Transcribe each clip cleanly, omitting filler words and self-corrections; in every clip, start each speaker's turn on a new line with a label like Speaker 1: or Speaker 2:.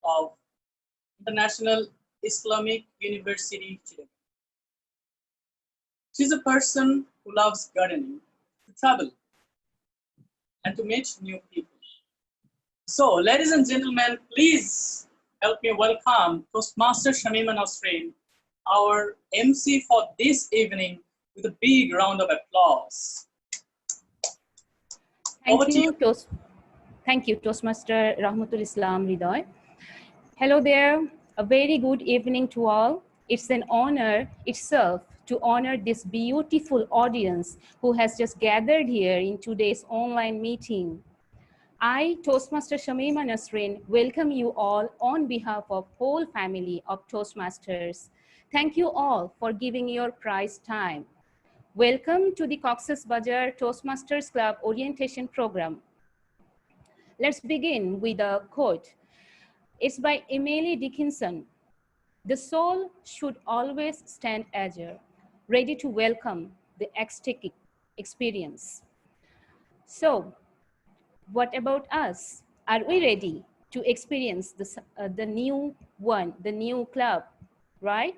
Speaker 1: of International Islamic University. She's a person who loves gardening, to travel, and to meet new people. So, ladies and gentlemen, please help me welcome Toastmaster Shamima Nasrin, our MC for this evening, with a big round of applause.
Speaker 2: Thank you, Toastmaster Rahmatul Islam Ridoy. Hello there, a very good evening to all. It's an honor itself to honor this beautiful audience who has just gathered here in today's online meeting. I, Toastmaster Shamima Nasrin, welcome you all on behalf of whole family of Toastmasters. Thank you all for giving your prize time. Welcome to the Cox's Bazar Toastmasters Club Orientation Program. Let's begin with a quote. It's by Emily Dickinson. The soul should always stand agile, ready to welcome the ecstatic experience. So, what about us? Are we ready to experience the new one, the new club, right?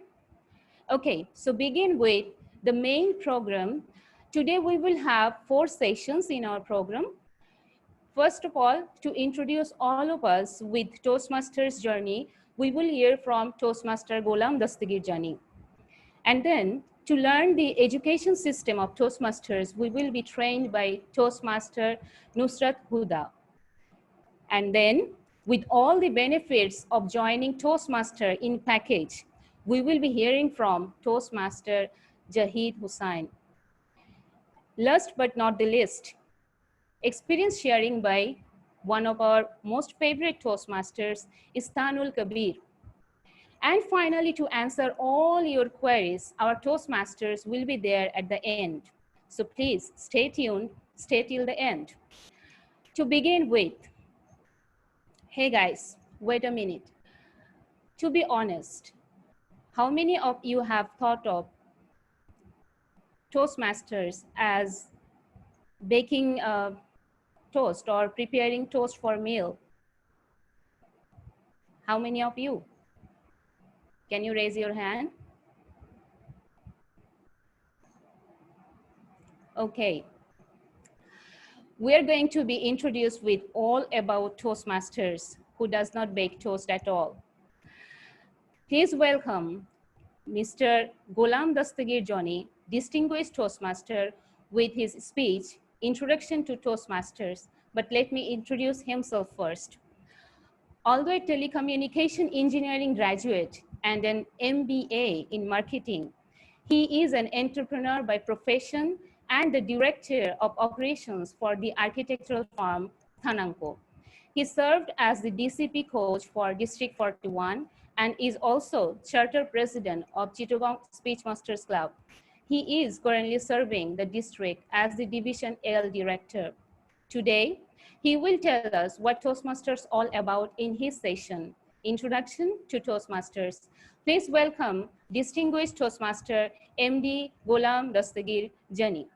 Speaker 2: Okay, so begin with the main program. Today we will have 4 sessions in our program. First of all, to introduce all of us with Toastmasters journey, we will hear from Toastmaster Golam Dastagir Jony. And then to learn the education system of Toastmasters, we will be trained by Toastmaster Nusrat Huda. And then with all the benefits of joining Toastmaster in package, we will be hearing from Toastmaster Zahid Hossain. Last but not the least, experience sharing by one of our most favorite Toastmasters, Istanul Kabir. And finally, to answer all your queries, our Toastmasters will be there at the end. So please stay tuned, stay till the end. To begin with, hey guys, wait a minute. To be honest, how many of you have thought of Toastmasters as baking toast or preparing toast for meal? How many of you? Can you raise your hand? Okay. We are going to be introduced with all about Toastmasters who does not bake toast at all. Please welcome Mr. Golam Dastagir Jony, distinguished Toastmaster, with his speech, Introduction to Toastmasters. But let me introduce himself first. Although a telecommunication engineering graduate and an MBA in marketing, he is an entrepreneur by profession and the director of operations for the architectural firm Thananko. He served as the DCP coach for District 41 and is also charter president of Chittagong Speechmasters Club. He is currently serving the district as the Division L director. Today, he will tell us what Toastmasters all about in his session, Introduction to Toastmasters. Please welcome distinguished Toastmaster MD Golam Dastagir Jony.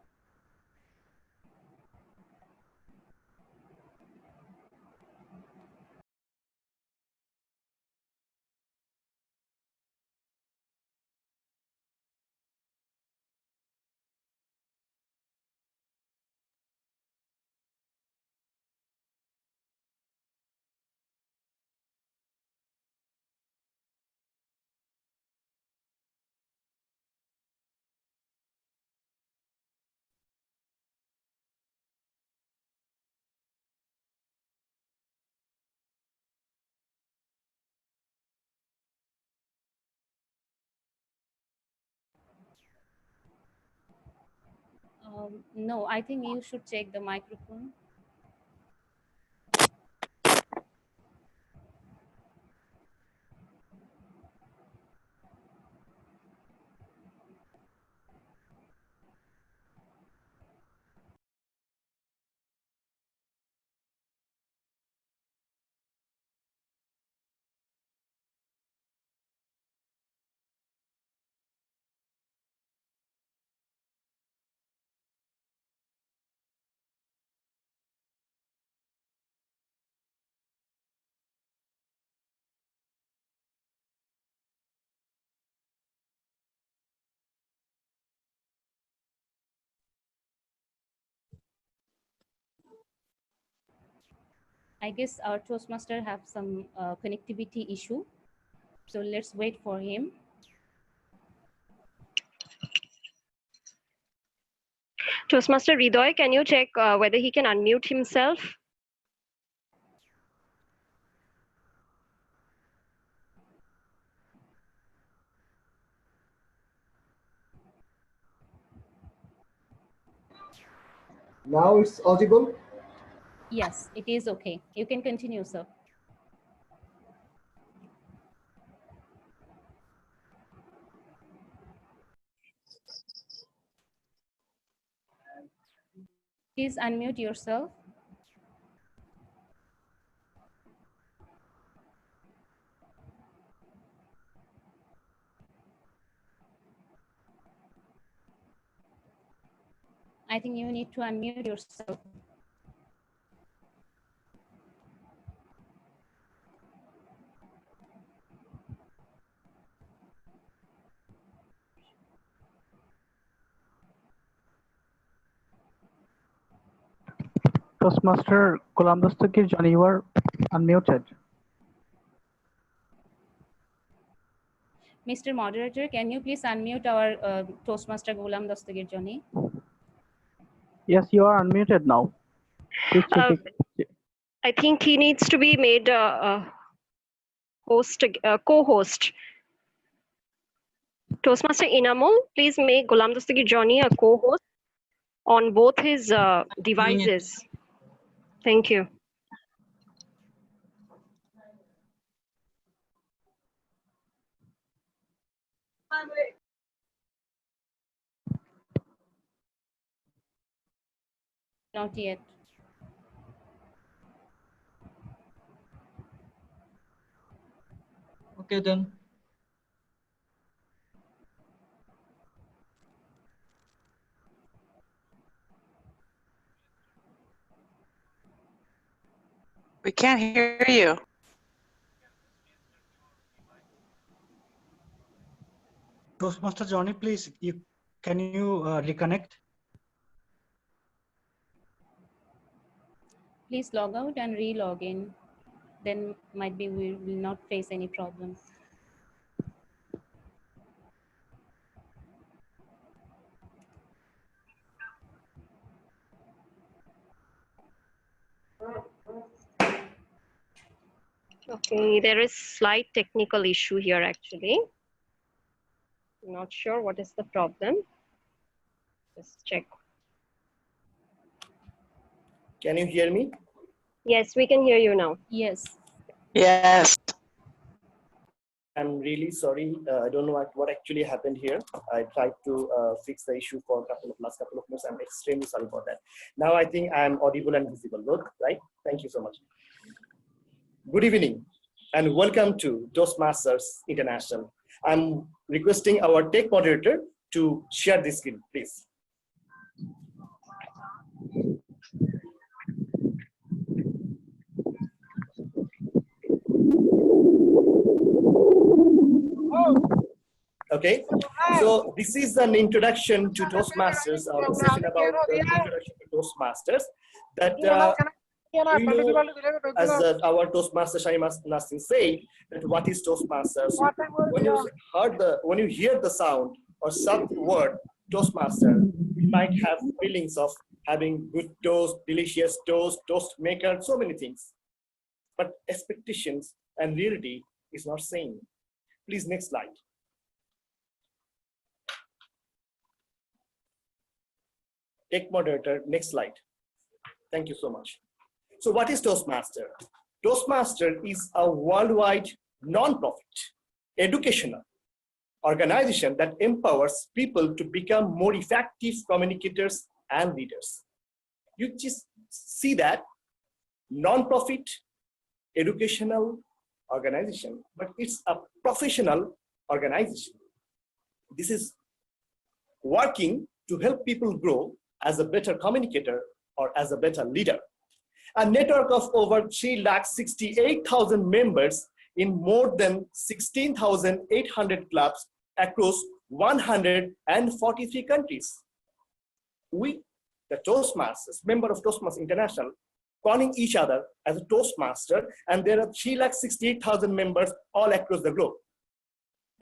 Speaker 2: No, I think you should check the microphone. I guess our Toastmaster have some connectivity issue. So let's wait for him.
Speaker 3: Toastmaster Ridoy, can you check whether he can unmute himself?
Speaker 4: Now it's audible?
Speaker 2: Yes, it is okay. You can continue, sir. Please unmute yourself. I think you need to unmute yourself.
Speaker 5: Toastmaster Golam Dastagir, Jony, you are unmuted.
Speaker 2: Mr. Moderator, can you please unmute our Toastmaster Golam Dastagir Jony?
Speaker 5: Yes, you are unmuted now. Please check it.
Speaker 3: I think he needs to be made a co-host. Toastmaster Inamul, please make Golam Dastagir Jony a co-host on both his devices. Thank you.
Speaker 2: Not yet.
Speaker 6: Okay then.
Speaker 7: We can't hear you.
Speaker 6: Toastmaster Jony, please, can you reconnect?
Speaker 2: Please log out and re-log in. Then might be we will not face any problem.
Speaker 3: Okay, there is slight technical issue here actually. Not sure what is the problem. Just check.
Speaker 4: Can you hear me?
Speaker 3: Yes, we can hear you now.
Speaker 2: Yes.
Speaker 7: Yes.
Speaker 4: I'm really sorry. I don't know what actually happened here. I tried to fix the issue for last couple of minutes. I'm extremely sorry for that. Now I think I'm audible and visible. Good, right? Thank you so much. Good evening and welcome to Toastmasters International. I'm requesting our tech moderator to share the screen, please. Okay, so this is an introduction to Toastmasters, our session about introduction to Toastmasters. That we know, as our Toastmaster Shamima Nasrin said, that what is Toastmasters? When you hear the sound or some word Toastmaster, you might have feelings of having good toast, delicious toast, toast maker, so many things. But expectations and reality is not same. Please, next slide. Tech moderator, next slide. Thank you so much. So what is Toastmaster? Toastmaster is a worldwide non-profit educational organization that empowers people to become more effective communicators and leaders. You just see that non-profit educational organization, but it's a professional organization. This is working to help people grow as a better communicator or as a better leader. A network of over 368,000 members in more than 16,800 clubs across 143 countries. We, the Toastmasters, member of Toastmasters International, calling each other as a Toastmaster, and there are 368,000 members all across the globe.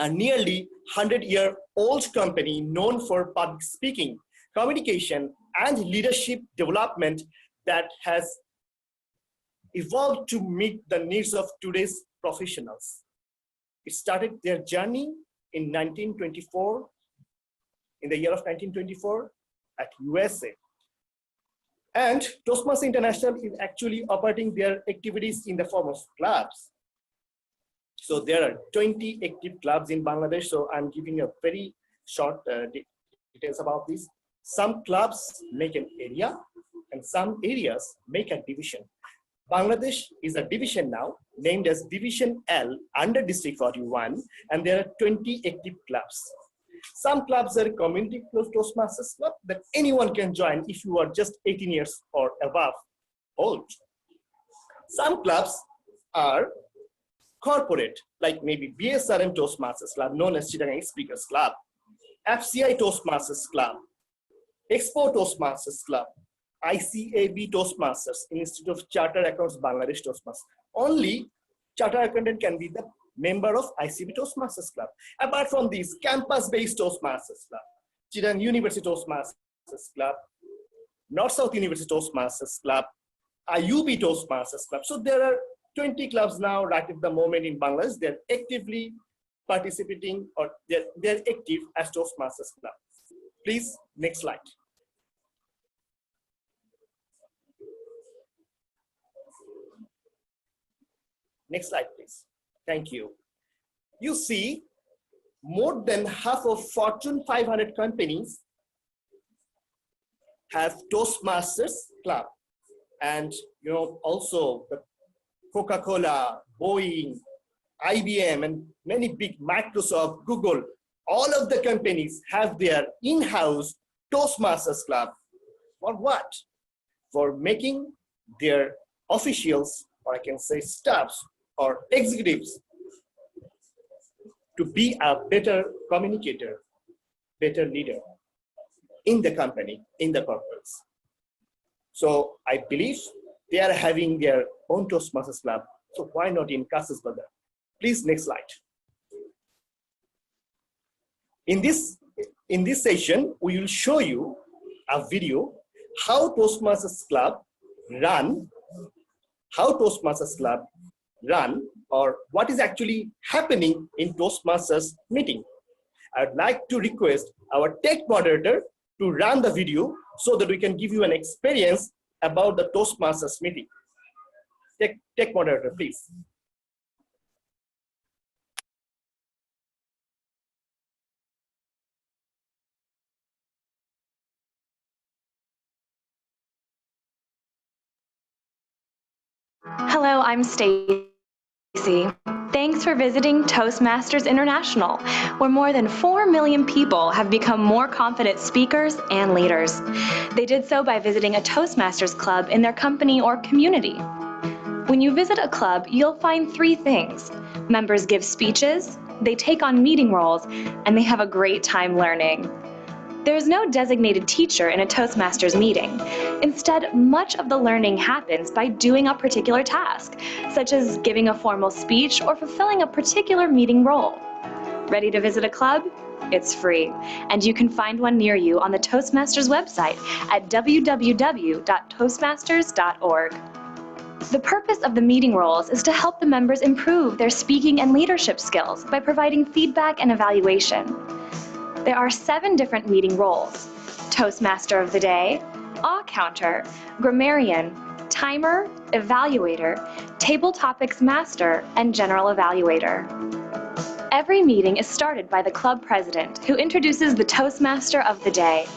Speaker 4: A nearly 100-year-old company known for public speaking, communication, and leadership development that has evolved to meet the needs of today's professionals. It started their journey in 1924, in the year of 1924 at USA. And Toastmasters International is actually operating their activities in the form of clubs. So there are 20 active clubs in Bangladesh. So I'm giving a very short details about this. Some clubs make an area and some areas make a division. Bangladesh is a division now named as Division L under District 41, and there are 20 active clubs. Some clubs are community Toastmasters club that anyone can join if you are just 18 years or above old. Some clubs are corporate, like maybe BSRM Toastmasters Club, known as Chittagong Speakers Club, FCI Toastmasters Club, Expo Toastmasters Club, ICAB Toastmasters, Institute of Chartered Accountants Bangladesh Toastmasters. Only Chartered Accountant can be the member of ICB Toastmasters Club. Apart from these, campus-based Toastmasters Club, Chittagong University Toastmasters Club, North-South University Toastmasters Club, IUB Toastmasters Club. So there are 20 clubs now right at the moment in Bangladesh. They're actively participating, or they're active as Toastmasters Club. Please, next slide. Next slide, please. Thank you. You see, more than half of Fortune 500 companies have Toastmasters Club. And also the Coca-Cola, Boeing, IBM, and many big Microsoft, Google, all of the companies have their in-house Toastmasters Club. For what? For making their officials, or I can say staffs or executives, to be a better communicator, better leader in the company, in the corporates. So I believe they are having their own Toastmasters Club. So why not in Casas Bazar? Please, next slide. In this session, we will show you a video how Toastmasters Club run, or what is actually happening in Toastmasters meeting. I'd like to request our tech moderator to run the video so that we can give you an experience about the Toastmasters meeting. Tech moderator, please.
Speaker 8: Hello, I'm Stacy. Thanks for visiting Toastmasters International, where more than 4 million people have become more confident speakers and leaders. They did so by visiting a Toastmasters club in their company or community. When you visit a club, you'll find 3 things. Members give speeches, they take on meeting roles, and they have a great time learning. There is no designated teacher in a Toastmasters meeting. Instead, much of the learning happens by doing a particular task, such as giving a formal speech or fulfilling a particular meeting role. Ready to visit a club? It's free, and you can find one near you on the Toastmasters website at www.toastmasters.org. The purpose of the meeting roles is to help the members improve their speaking and leadership skills by providing feedback and evaluation. There are 7 different meeting roles: Toastmaster of the Day, Awe Counter, Grammarian, Timer, Evaluator, Table Topics Master, and General Evaluator. Every meeting is started by the club president, who introduces the Toastmaster of the Day.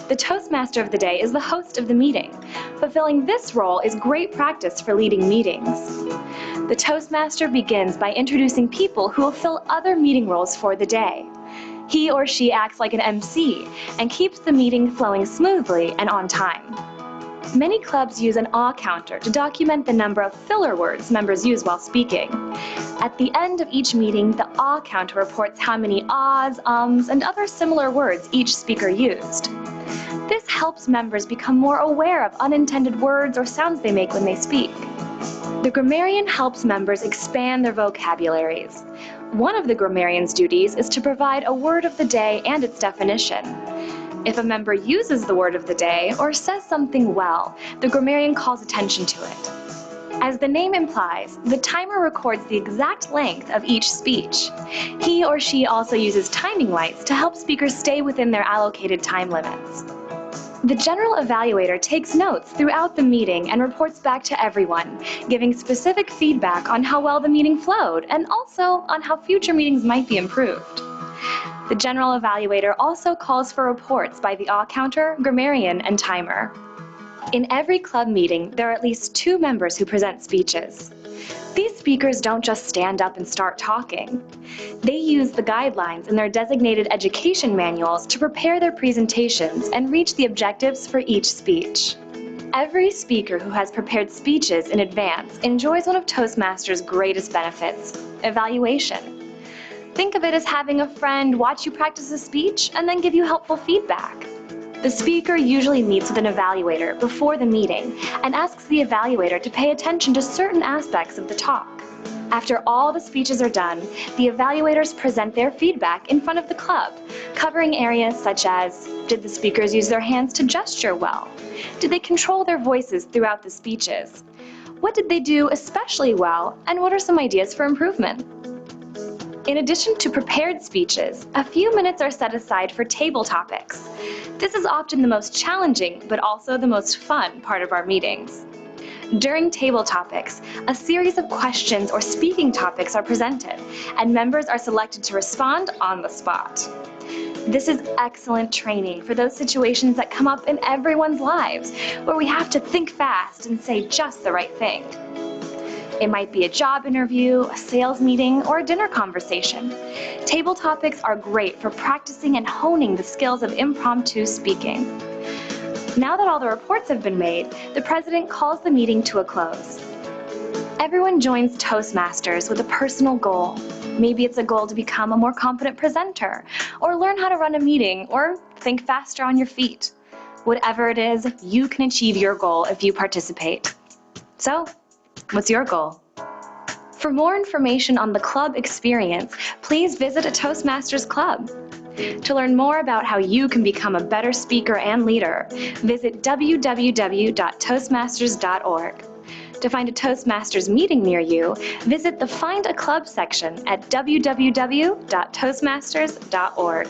Speaker 8: The Toastmaster of the Day is the host of the meeting. Fulfilling this role is great practice for leading meetings. The Toastmaster begins by introducing people who will fill other meeting roles for the day. He or she acts like an MC and keeps the meeting flowing smoothly and on time. Many clubs use an awe counter to document the number of filler words members use while speaking. At the end of each meeting, the awe counter reports how many ahs, and other similar words each speaker used. This helps members become more aware of unintended words or sounds they make when they speak. The grammarian helps members expand their vocabularies. One of the grammarian's duties is to provide a word of the day and its definition. If a member uses the word of the day or says something well, the grammarian calls attention to it. As the name implies, the timer records the exact length of each speech. He or she also uses timing lights to help speakers stay within their allocated time limits. The general evaluator takes notes throughout the meeting and reports back to everyone, giving specific feedback on how well the meeting flowed and also on how future meetings might be improved. The general evaluator also calls for reports by the counter, grammarian, and timer. In every club meeting, there are at least 2 members who present speeches. These speakers don't just stand up and start talking. They use the guidelines in their designated education manuals to prepare their presentations and reach the objectives for each speech. Every speaker who has prepared speeches in advance enjoys one of Toastmasters' greatest benefits, evaluation. Think of it as having a friend watch you practice a speech and then give you helpful feedback. The speaker usually meets with an evaluator before the meeting and asks the evaluator to pay attention to certain aspects of the talk. After all the speeches are done, the evaluators present their feedback in front of the club, covering areas such as, did the speakers use their hands to gesture well? Did they control their voices throughout the speeches? What did they do especially well, and what are some ideas for improvement? In addition to prepared speeches, a few minutes are set aside for table topics. This is often the most challenging, but also the most fun part of our meetings. During table topics, a series of questions or speaking topics are presented, and members are selected to respond on the spot. This is excellent training for those situations that come up in everyone's lives, where we have to think fast and say just the right thing. It might be a job interview, a sales meeting, or a dinner conversation. Table topics are great for practicing and honing the skills of impromptu speaking. Now that all the reports have been made, the president calls the meeting to a close. Everyone joins Toastmasters with a personal goal. Maybe it's a goal to become a more competent presenter, or learn how to run a meeting, or think faster on your feet. Whatever it is, you can achieve your goal if you participate. So, what's your goal? For more information on the club experience, please visit a Toastmasters club. To learn more about how you can become a better speaker and leader, visit www.toastmasters.org. To find a Toastmasters meeting near you, visit the Find a Club section at www.toastmasters.org.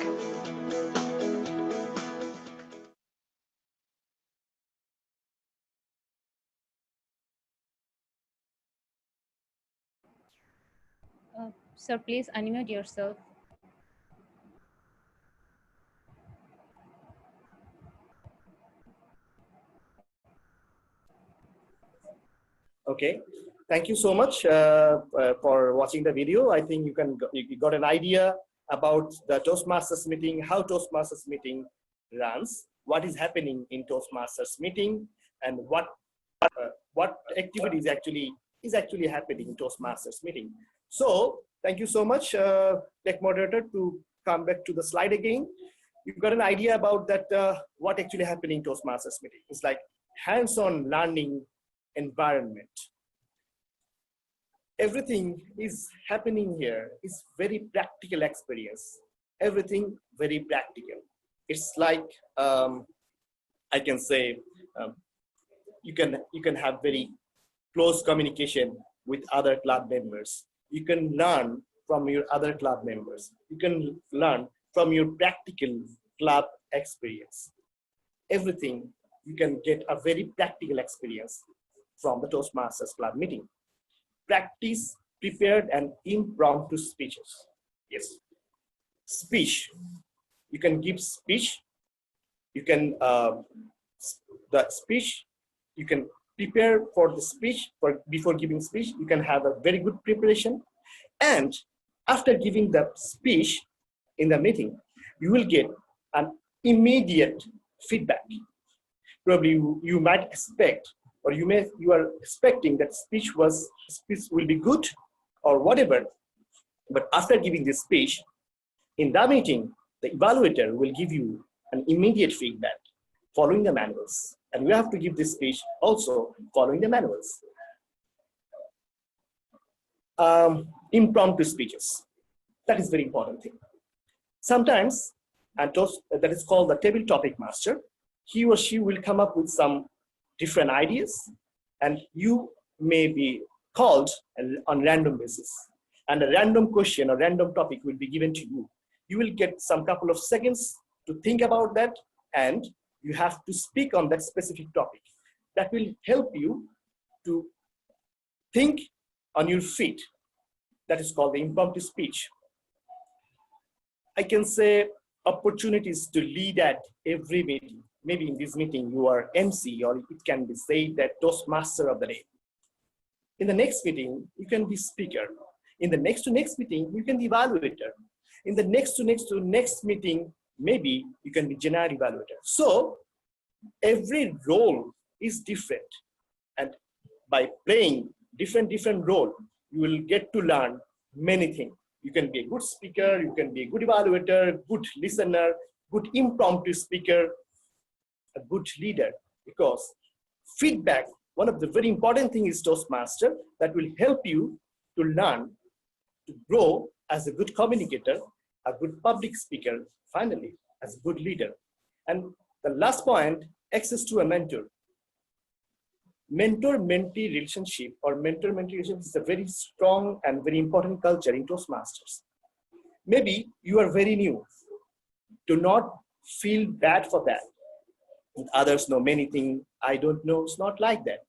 Speaker 2: Sir, please unmute yourself.
Speaker 4: Okay, thank you so much for watching the video. I think you got an idea about the Toastmasters meeting, how Toastmasters meeting runs, what is happening in Toastmasters meeting, and what activities is actually happening in Toastmasters meeting. So thank you so much, tech moderator, to come back to the slide again. You've got an idea about that what actually happening in Toastmasters meeting. It's like hands-on learning environment. Everything is happening here is very practical experience. Everything very practical. It's like I can say you can have very close communication with other club members. You can learn from your other club members. You can learn from your practical club experience. Everything you can get a very practical experience from the Toastmasters club meeting. Practice prepared and impromptu speeches. Yes. Speech. You can give speech. You can you can prepare for the speech. Before giving speech, you can have a very good preparation. And after giving the speech in the meeting, you will get an immediate feedback. Probably you might expect, or you are expecting that speech will be good or whatever. But after giving this speech, in the meeting, the evaluator will give you an immediate feedback. following the manuals. And we have to give this speech also following the manuals. Impromptu speeches. That is very important thing. Sometimes, and that is called the table topic master, he or she will come up with some different ideas, and you may be called on random basis. And a random question or random topic will be given to you. You will get some couple of seconds to think about that, and you have to speak on that specific topic. That will help you to think on your feet. That is called the impromptu speech. I can say opportunities to lead at every meeting. Maybe in this meeting you are MC, or it can be said that Toastmaster of the day. In the next meeting, you can be speaker. In the next to next meeting, you can be evaluator. In the next to next meeting, maybe you can be general evaluator. So every role is different. And by playing different role, you will get to learn many things. You can be a good speaker, you can be a good evaluator, good listener, good impromptu speaker, a good leader. Because feedback, one of the very important things is Toastmaster that will help you to learn, to grow as a good communicator, a good public speaker, finally, as a good leader. And the last point, access to a mentor. Mentor-mentee relationship or mentor-mentee relationship is a very strong and very important culture in Toastmasters. Maybe you are very new. Do not feel bad for that. Others know many things I don't know. It's not like that.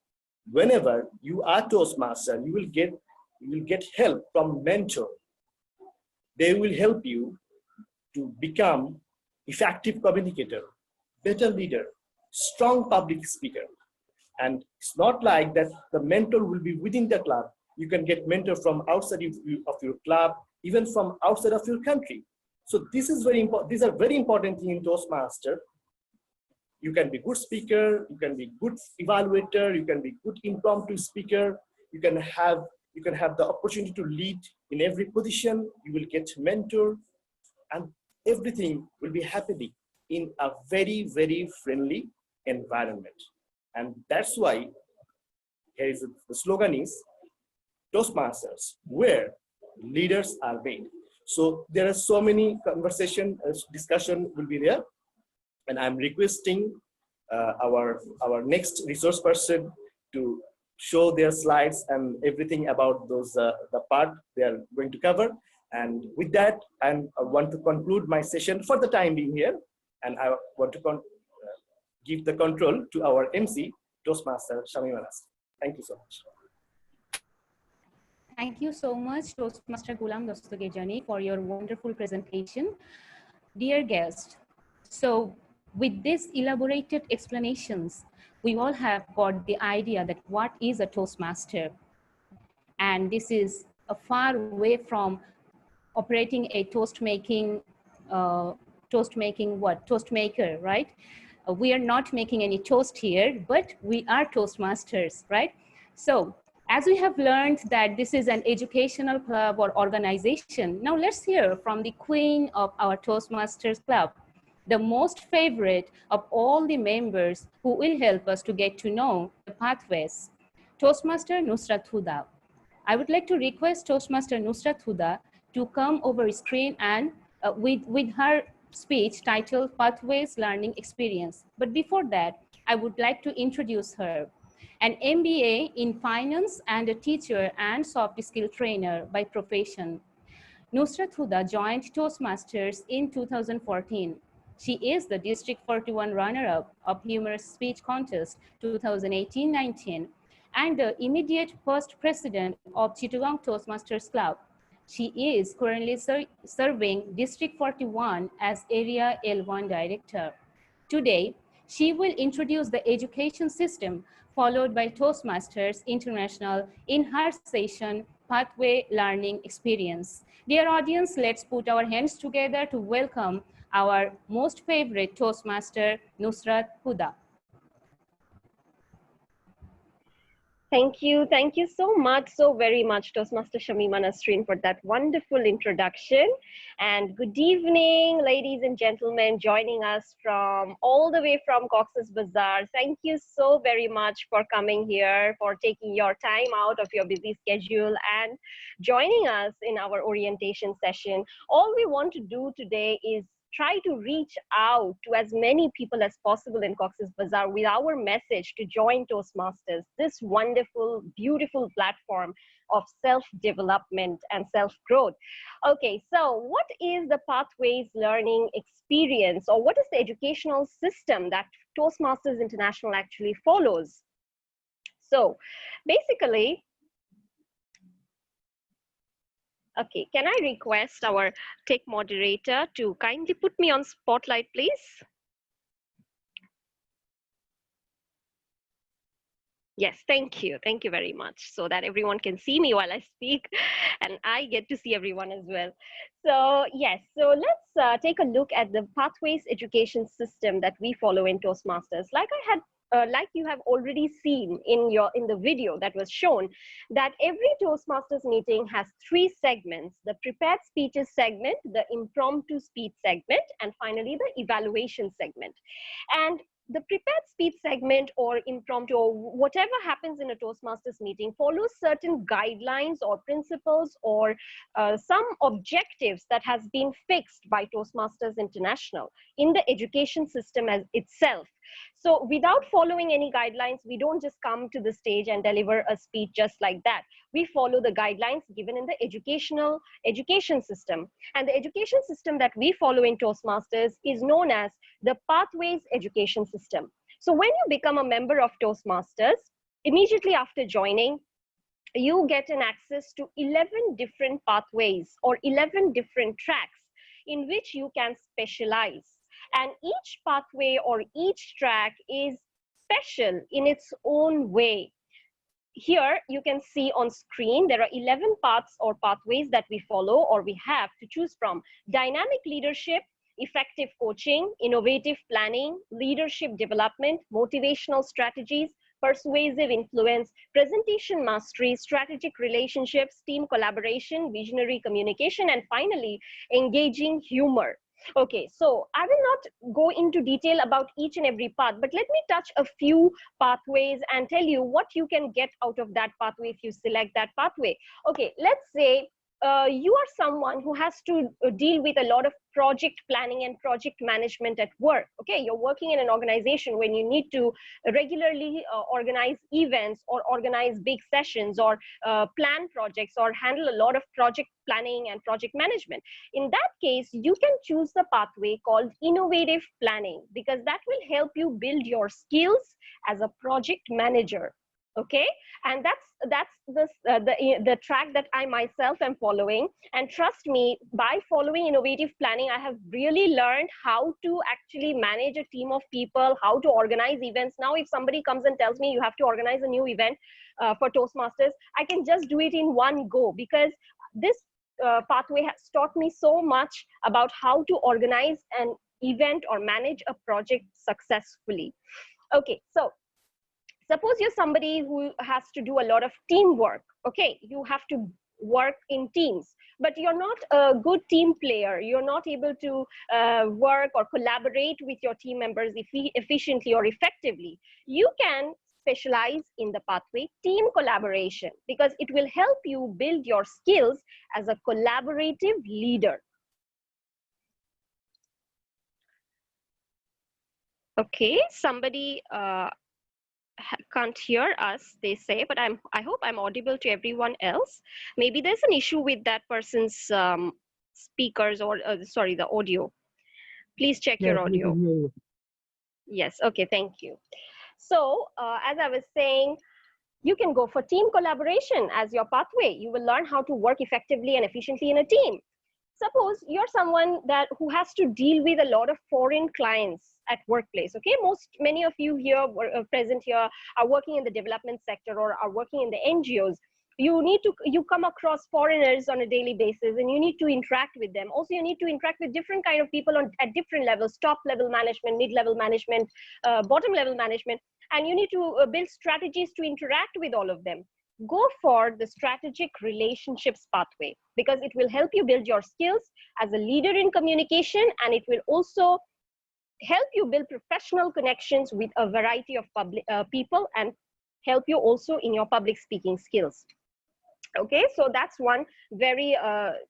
Speaker 4: Whenever you are Toastmaster, you will get help from mentor. They will help you to become effective communicator, better leader, strong public speaker. And it's not like that the mentor will be within the club. You can get mentor from outside of your club, even from outside of your country. So this is very important. These are very important things in Toastmaster. You can be good speaker, you can be good evaluator, you can be good impromptu speaker, you can have the opportunity to lead in every position, you will get mentor, and everything will be happening in a very, very friendly environment. And that's why the slogan is Toastmasters, where leaders are made. So there are so many discussion will be there. And I'm requesting our next resource person to show their slides and everything about those the part they are going to cover. And with that, I want to conclude my session for the time being here. And I want to give the control to our MC, Toastmaster Shamima Nasrin. Thank you so much.
Speaker 2: Thank you so much, Toastmaster Golam Dastagir Jony, for your wonderful presentation. Dear guest, so with these elaborated explanations, we all have got the idea that what is a Toastmaster. And this is a far away from operating a Toastmaker, right? We are not making any toast here, but we are Toastmasters, right? So as we have learned that this is an educational club or organization, now let's hear from the queen of our Toastmasters Club, the most favorite of all the members who will help us to get to know the pathways, Toastmaster Nusrat Huda. I would like to request Toastmaster Nusrat Huda to come over screen and with her speech titled Pathways Learning Experience. But before that, I would like to introduce her. An MBA in finance and a teacher and soft skill trainer by profession. Nusrat Huda joined Toastmasters in 2014. She is the District 41 runner-up of Humorous Speech Contest 2018-19 and the immediate first president of Chittagong Toastmasters Club. She is currently serving District 41 as Area L1 Director. Today, she will introduce the education system followed by Toastmasters International in her session, Pathway Learning Experience. Dear audience, let's put our hands together to welcome our most favorite Toastmaster, Nusrat Huda.
Speaker 3: Thank you. Thank you so much, so very much, Toastmaster Shamima Nasrin, for that wonderful introduction. And good evening, ladies and gentlemen, joining us from all the way from Cox's Bazar. Thank you so very much for coming here, for taking your time out of your busy schedule and joining us in our orientation session. All we want to do today is try to reach out to as many people as possible in Cox's Bazar with our message to join Toastmasters, this wonderful, beautiful platform of self-development and self-growth. Okay, so what is the Pathways learning experience, or what is the educational system that Toastmasters International actually follows? So basically, okay, can I request our tech moderator to kindly put me on spotlight, please? Yes, thank you. Thank you very much, so that everyone can see me while I speak and I get to see everyone as well. So yes, so let's take a look at the Pathways education system that we follow in Toastmasters. Like you have already seen in the video that was shown, that every Toastmasters meeting has 3 segments: the prepared speeches segment, the impromptu speech segment, and finally the evaluation segment. And the prepared speech segment or impromptu or whatever happens in a Toastmasters meeting follows certain guidelines or principles or some objectives that has been fixed by Toastmasters International in the education system as itself. So without following any guidelines, we don't just come to the stage and deliver a speech just like that. We follow the guidelines given in the education system. And the education system that we follow in Toastmasters is known as the Pathways education system. So when you become a member of Toastmasters, immediately after joining, you get an access to 11 different pathways or 11 different tracks in which you can specialize. And each pathway or each track is special in its own way. Here you can see on screen, there are 11 paths or pathways that we follow or we have to choose from: dynamic leadership, effective coaching, innovative planning, leadership development, motivational strategies, persuasive influence, presentation mastery, strategic relationships, team collaboration, visionary communication, and finally, engaging humor. Okay, so I will not go into detail about each and every path, but let me touch a few pathways and tell you what you can get out of that pathway if you select that pathway. Okay, let's say you are someone who has to deal with a lot of project planning and project management at work. Okay, you're working in an organization when you need to regularly organize events or organize big sessions or plan projects or handle a lot of project planning and project management. In that case, you can choose the pathway called innovative planning, because that will help you build your skills as a project manager. Okay, and that's the track that I myself am following. And trust me, by following innovative planning, I have really learned how to actually manage a team of people, how to organize events. Now if somebody comes and tells me you have to organize a new event for Toastmasters, I can just do it in one go, because this pathway has taught me so much about how to organize an event or manage a project successfully. Okay, so suppose you're somebody who has to do a lot of teamwork. Okay, you have to work in teams, but you're not a good team player. You're not able to work or collaborate with your team members efficiently or effectively. You can specialize in the pathway team collaboration, because it will help you build your skills as a collaborative leader. Okay, somebody can't hear us, they say, but I hope I'm audible to everyone else. Maybe there's an issue with that person's speakers or sorry, the audio. Please check your audio. Yes, okay, thank you. So as I was saying, you can go for team collaboration as your pathway. You will learn how to work effectively and efficiently in a team. Suppose you're someone who has to deal with a lot of foreign clients at workplace. Okay, many of you here present here are working in the development sector or are working in the NGOs. you come across foreigners on a daily basis, and you need to interact with them. Also, you need to interact with different kind of people at different levels: top level management, mid-level management, bottom level management, and you need to build strategies to interact with all of them. Go for the strategic relationships pathway, because it will help you build your skills as a leader in communication, and it will also help you build professional connections with a variety of people, and help you also in your public speaking skills. Okay, so that's one very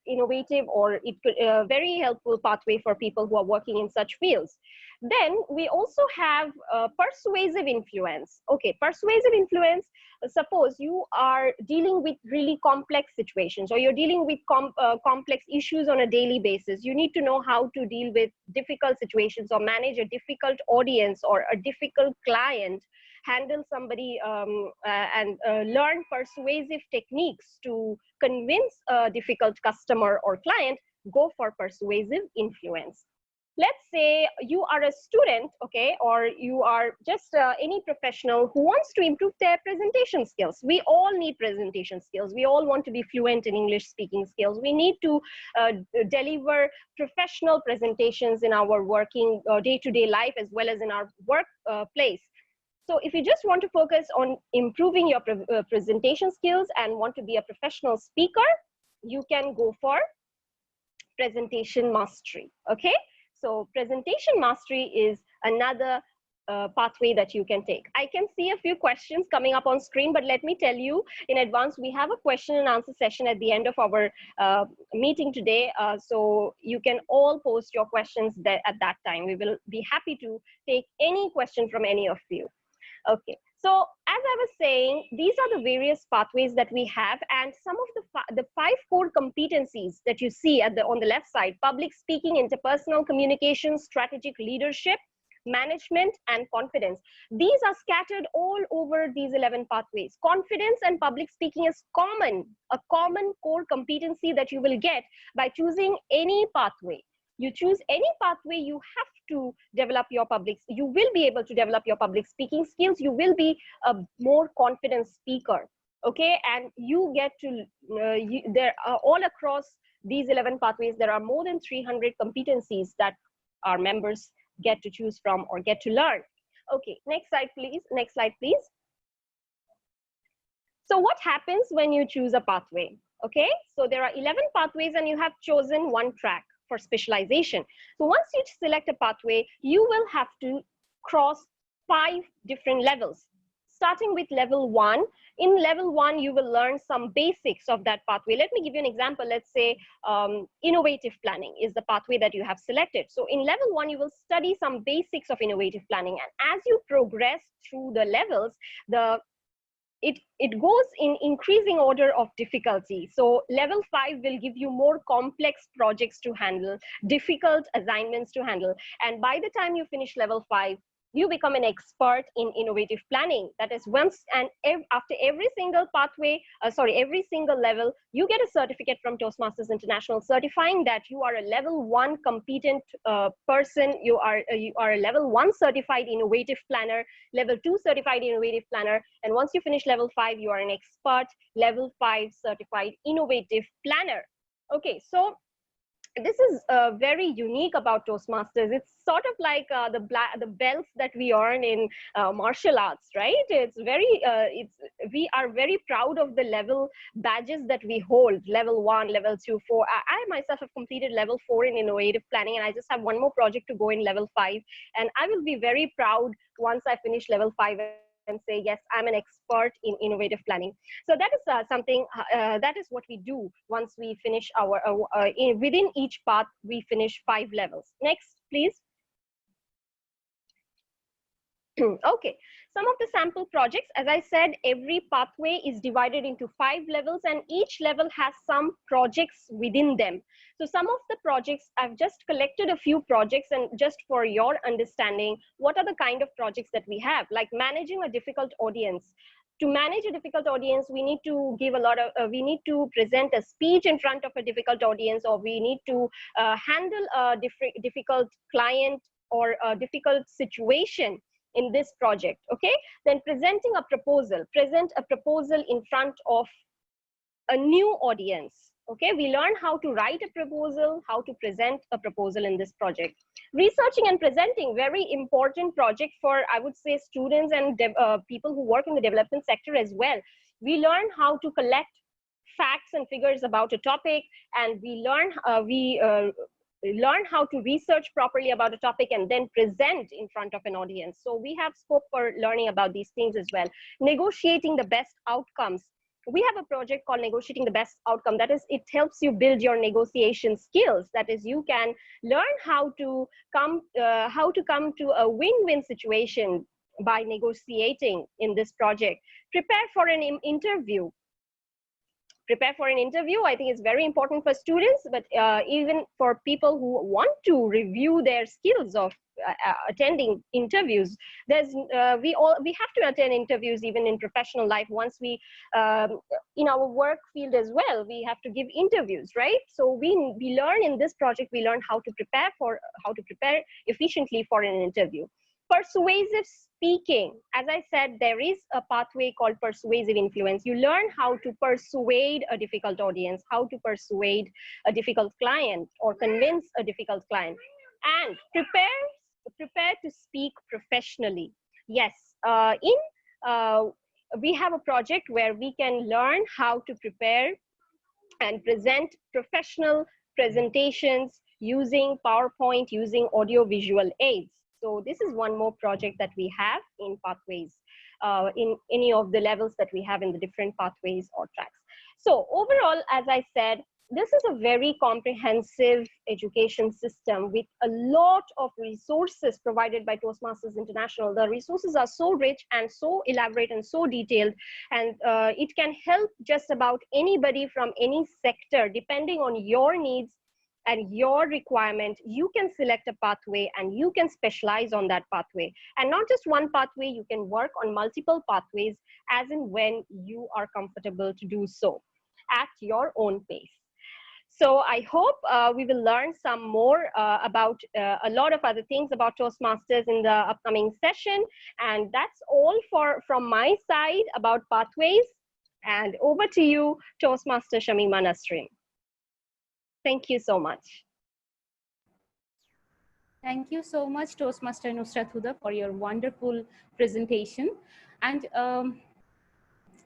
Speaker 3: innovative, or it could very helpful pathway for people who are working in such fields. Then we also have persuasive influence. Okay, persuasive influence. Suppose you are dealing with really complex situations, or you're dealing with complex issues on a daily basis. You need to know how to deal with difficult situations, or manage a difficult audience or a difficult client, handle somebody and learn persuasive techniques to convince a difficult customer or client. Go for persuasive influence. Let's say you are a student, okay, or you are just any professional who wants to improve their presentation skills. We all need presentation skills. We all want to be fluent in English speaking skills. We need to deliver professional presentations in our working day-to-day life, as well as in our workplace. So if you just want to focus on improving your presentation skills and want to be a professional speaker, you can go for presentation mastery. Okay, so presentation mastery is another pathway that you can take. I can see a few questions coming up on screen, but let me tell you in advance, we have a question and answer session at the end of our meeting today. So you can all post your questions there at that time. We will be happy to take any question from any of you. Okay, so as I was saying, these are the various pathways that we have, and some of the 5 core competencies that you see at on the left side: public speaking, interpersonal communication, strategic leadership, management, and confidence. These are scattered all over these 11 pathways. Confidence and public speaking is a common core competency that you will get by choosing any pathway. You choose any pathway, you have to develop your you will be able to develop your public speaking skills. You will be a more confident speaker. Okay, and you get to, there are all across these 11 pathways, there are more than 300 competencies that our members get to choose from or get to learn. Okay, next slide, please. Next slide, please. So what happens when you choose a pathway? Okay, so there are 11 pathways and you have chosen one track for specialization. So once you select a pathway, you will have to cross 5 different levels, starting with level 1. In level 1, you will learn some basics of that pathway. Let me give you an example. Let's say innovative planning is the pathway that you have selected. So in level 1, you will study some basics of innovative planning. And as you progress through the levels, it goes in increasing order of difficulty. So level 5 will give you more complex projects to handle, difficult assignments to handle. And by the time you finish level 5, you become an expert in innovative planning. That is once and after every single pathway, every single level, you get a certificate from Toastmasters International certifying that you are a level 1 competent person. You are a level 1 certified innovative planner, level 2 certified innovative planner. And once you finish level 5, you are an expert level 5 certified innovative planner. Okay, so this is very unique about Toastmasters. It's sort of like the belts that we earn in martial arts, right? It's very, we are very proud of the level badges that we hold, level 1, level 2, 4. I myself have completed level 4 in innovative planning, and I just have one more project to go in level 5. And I will be very proud once I finish level 5 and say, yes, I'm an expert in innovative planning. So that is something, that is what we do once we finish our, within each path, we finish 5 levels. Next, please. Okay, some of the sample projects, as I said, every pathway is divided into 5 levels, and each level has some projects within them. So some of the projects, I've just collected a few projects, and just for your understanding, what are the kind of projects that we have, like managing a difficult audience. To manage a difficult audience, we need to give a lot of, we need to present a speech in front of a difficult audience, or we need to handle a difficult client or a difficult situation in this project. Okay, then presenting a proposal, present a proposal in front of a new audience. Okay, we learn how to write a proposal, how to present a proposal in this project. Researching and presenting, very important project for, I would say, students and people who work in the development sector as well. We learn how to collect facts and figures about a topic, and we learn how to research properly about a topic and then present in front of an audience. So we have scope for learning about these things as well. Negotiating the best outcomes. We have a project called Negotiating the Best Outcome. That is, it helps you build your negotiation skills. That is, you can learn how to come to a win-win situation by negotiating in this project. Prepare for an interview. Prepare for an interview, I think, is very important for students, but even for people who want to review their skills of attending interviews. We have to attend interviews even in professional life. Once we in our work field as well, we have to give interviews, right? So we learn in this project, we learn how to prepare efficiently for an interview. Persuasive speaking. As I said, there is a pathway called persuasive influence. You learn how to persuade a difficult audience, how to persuade a difficult client or convince a difficult client, and prepare to speak professionally. Yes, we have a project where we can learn how to prepare and present professional presentations using PowerPoint, using audio-visual aids. So this is one more project that we have in pathways, in any of the levels that we have in the different pathways or tracks. So overall, as I said, this is a very comprehensive education system with a lot of resources provided by Toastmasters International. The resources are so rich and so elaborate and so detailed, and it can help just about anybody from any sector. Depending on your needs and your requirement, you can select a pathway and you can specialize on that pathway. And not just one pathway, you can work on multiple pathways as and when you are comfortable to do so at your own pace. So I hope we will learn some more about a lot of other things about Toastmasters in the upcoming session. And that's all from my side about pathways. And over to you, Toastmaster Shamima Nasrin. Thank you so much.
Speaker 2: Thank you so much, Toastmaster Nusrat Huda, for your wonderful presentation. And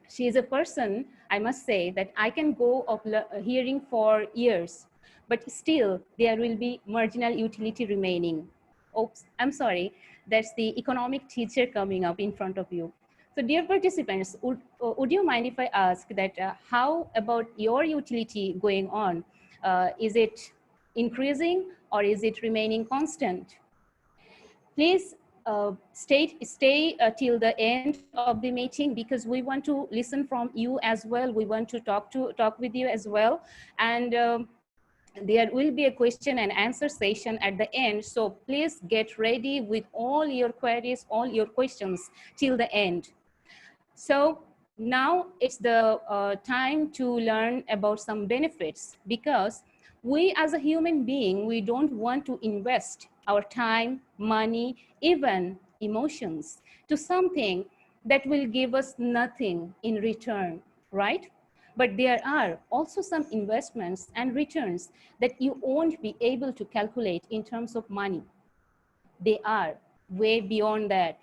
Speaker 2: she is a person, I must say, that I can go of hearing for years, but still there will be marginal utility remaining. Oops, I'm sorry, that's the economic teacher coming up in front of you. So dear participants, would you mind if I ask that how about your utility going on? Is it increasing or is it remaining constant? Please stay till the end of the meeting, because we want to listen from you as well. We want to talk with you as well. And there will be a question and answer session at the end. So please get ready with all your queries, all your questions till the end. So now it's the time to learn about some benefits, because we as a human being, we don't want to invest our time, money, even emotions to something that will give us nothing in return, right? But there are also some investments and returns that you won't be able to calculate in terms of money. They are way beyond that.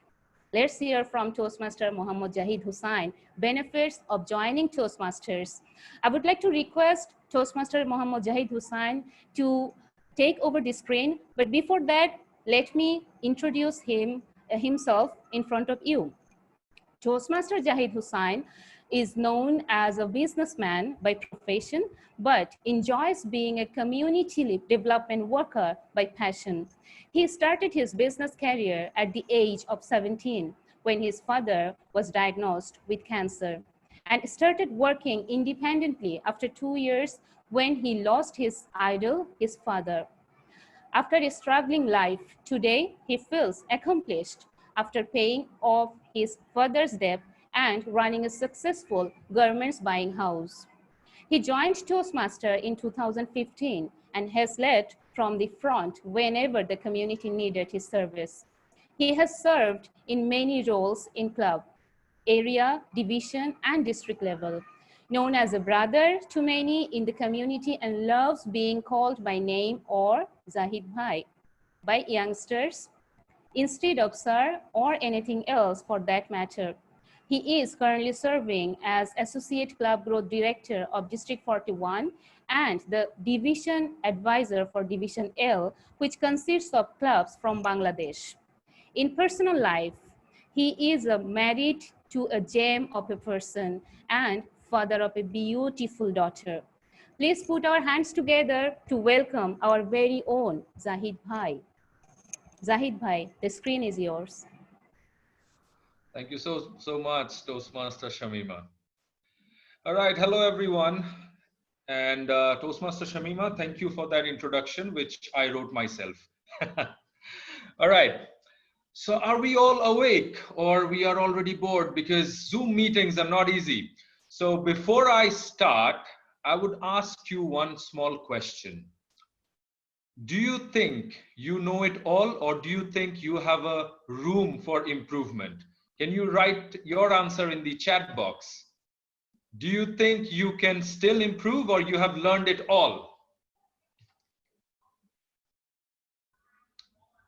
Speaker 2: Let's hear from Toastmaster Mohammad Zahid Hossain, benefits of joining Toastmasters. I would like to request Toastmaster Mohammad Zahid Hossain to take over the screen. But before that, let me introduce himself in front of you. Toastmaster Zahid Hossain is known as a businessman by profession, but enjoys being a community development worker by passion. He started his business career at the age of 17 when his father was diagnosed with cancer, and started working independently after 2 years when he lost his idol, his father. After a struggling life, today he feels accomplished after paying off his father's debt and running a successful garments buying house. He joined Toastmaster in 2015 and has led from the front whenever the community needed his service. He has served in many roles in club, area, division, and district level. known as a brother to many in the community and loves being called by name or Zahid Bhai by youngsters instead of sir or anything else for that matter. He is currently serving as Associate Club Growth Director of District 41 and the Division Advisor for Division L, which consists of clubs from Bangladesh. In personal life, he is married to a gem of a person and father of a beautiful daughter. Please put our hands together to welcome our very own Zahid Bhai. Zahid Bhai, the screen is yours.
Speaker 9: Thank you so much, Toastmaster Shamima. All right, hello everyone. And Toastmaster Shamima, thank you for that introduction, which I wrote myself. All right, so are we all awake or we are already bored? Because Zoom meetings are not easy. So before I start, I would ask you one small question. Do you think you know it all, or do you think you have a room for improvement? Can you write your answer in the chat box? Do you think you can still improve, or you have learned it all?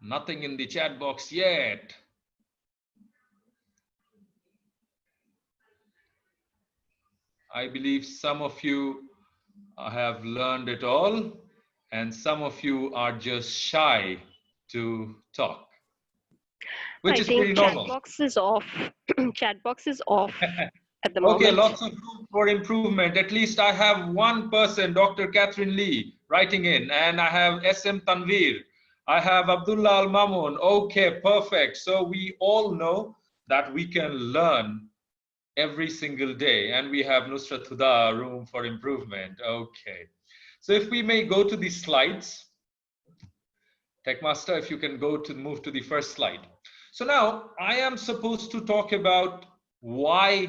Speaker 9: Nothing in the chat box yet. I believe some of you have learned it all, and some of you are just shy to talk, which is pretty normal.
Speaker 3: Chat box is off. Chat box is off at the moment.
Speaker 9: Okay, lots of room for improvement. At least I have one person, Dr. Catherine Lee, writing in, and I have SM Tanveer. I have Abdullah Al Mamun. Okay, perfect. So we all know that we can learn every single day, and we have Nusrat, Huda, room for improvement. Okay. So if we may go to the slides, Techmaster, if you can move to the first slide. So now I am supposed to talk about why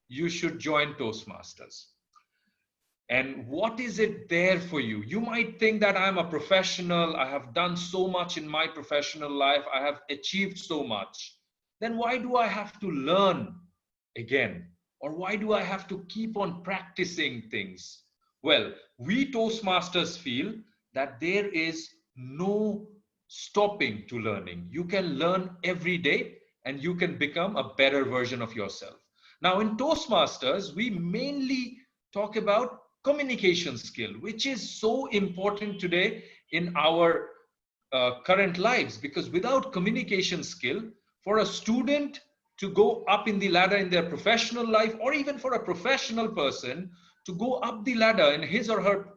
Speaker 9: you should join Toastmasters. And what is it there for you? You might think that I'm a professional, I have done so much in my professional life, I have achieved so much. Then why do I have to learn again? Or why do I have to keep on practicing things? Well, we Toastmasters feel that there is no stopping to learning. You can learn every day and you can become a better version of yourself. Now in Toastmasters, we mainly talk about communication skill, which is so important today in our current lives, because without communication skill, for a student to go up in the ladder in their professional life, or even for a professional person to go up the ladder in his or her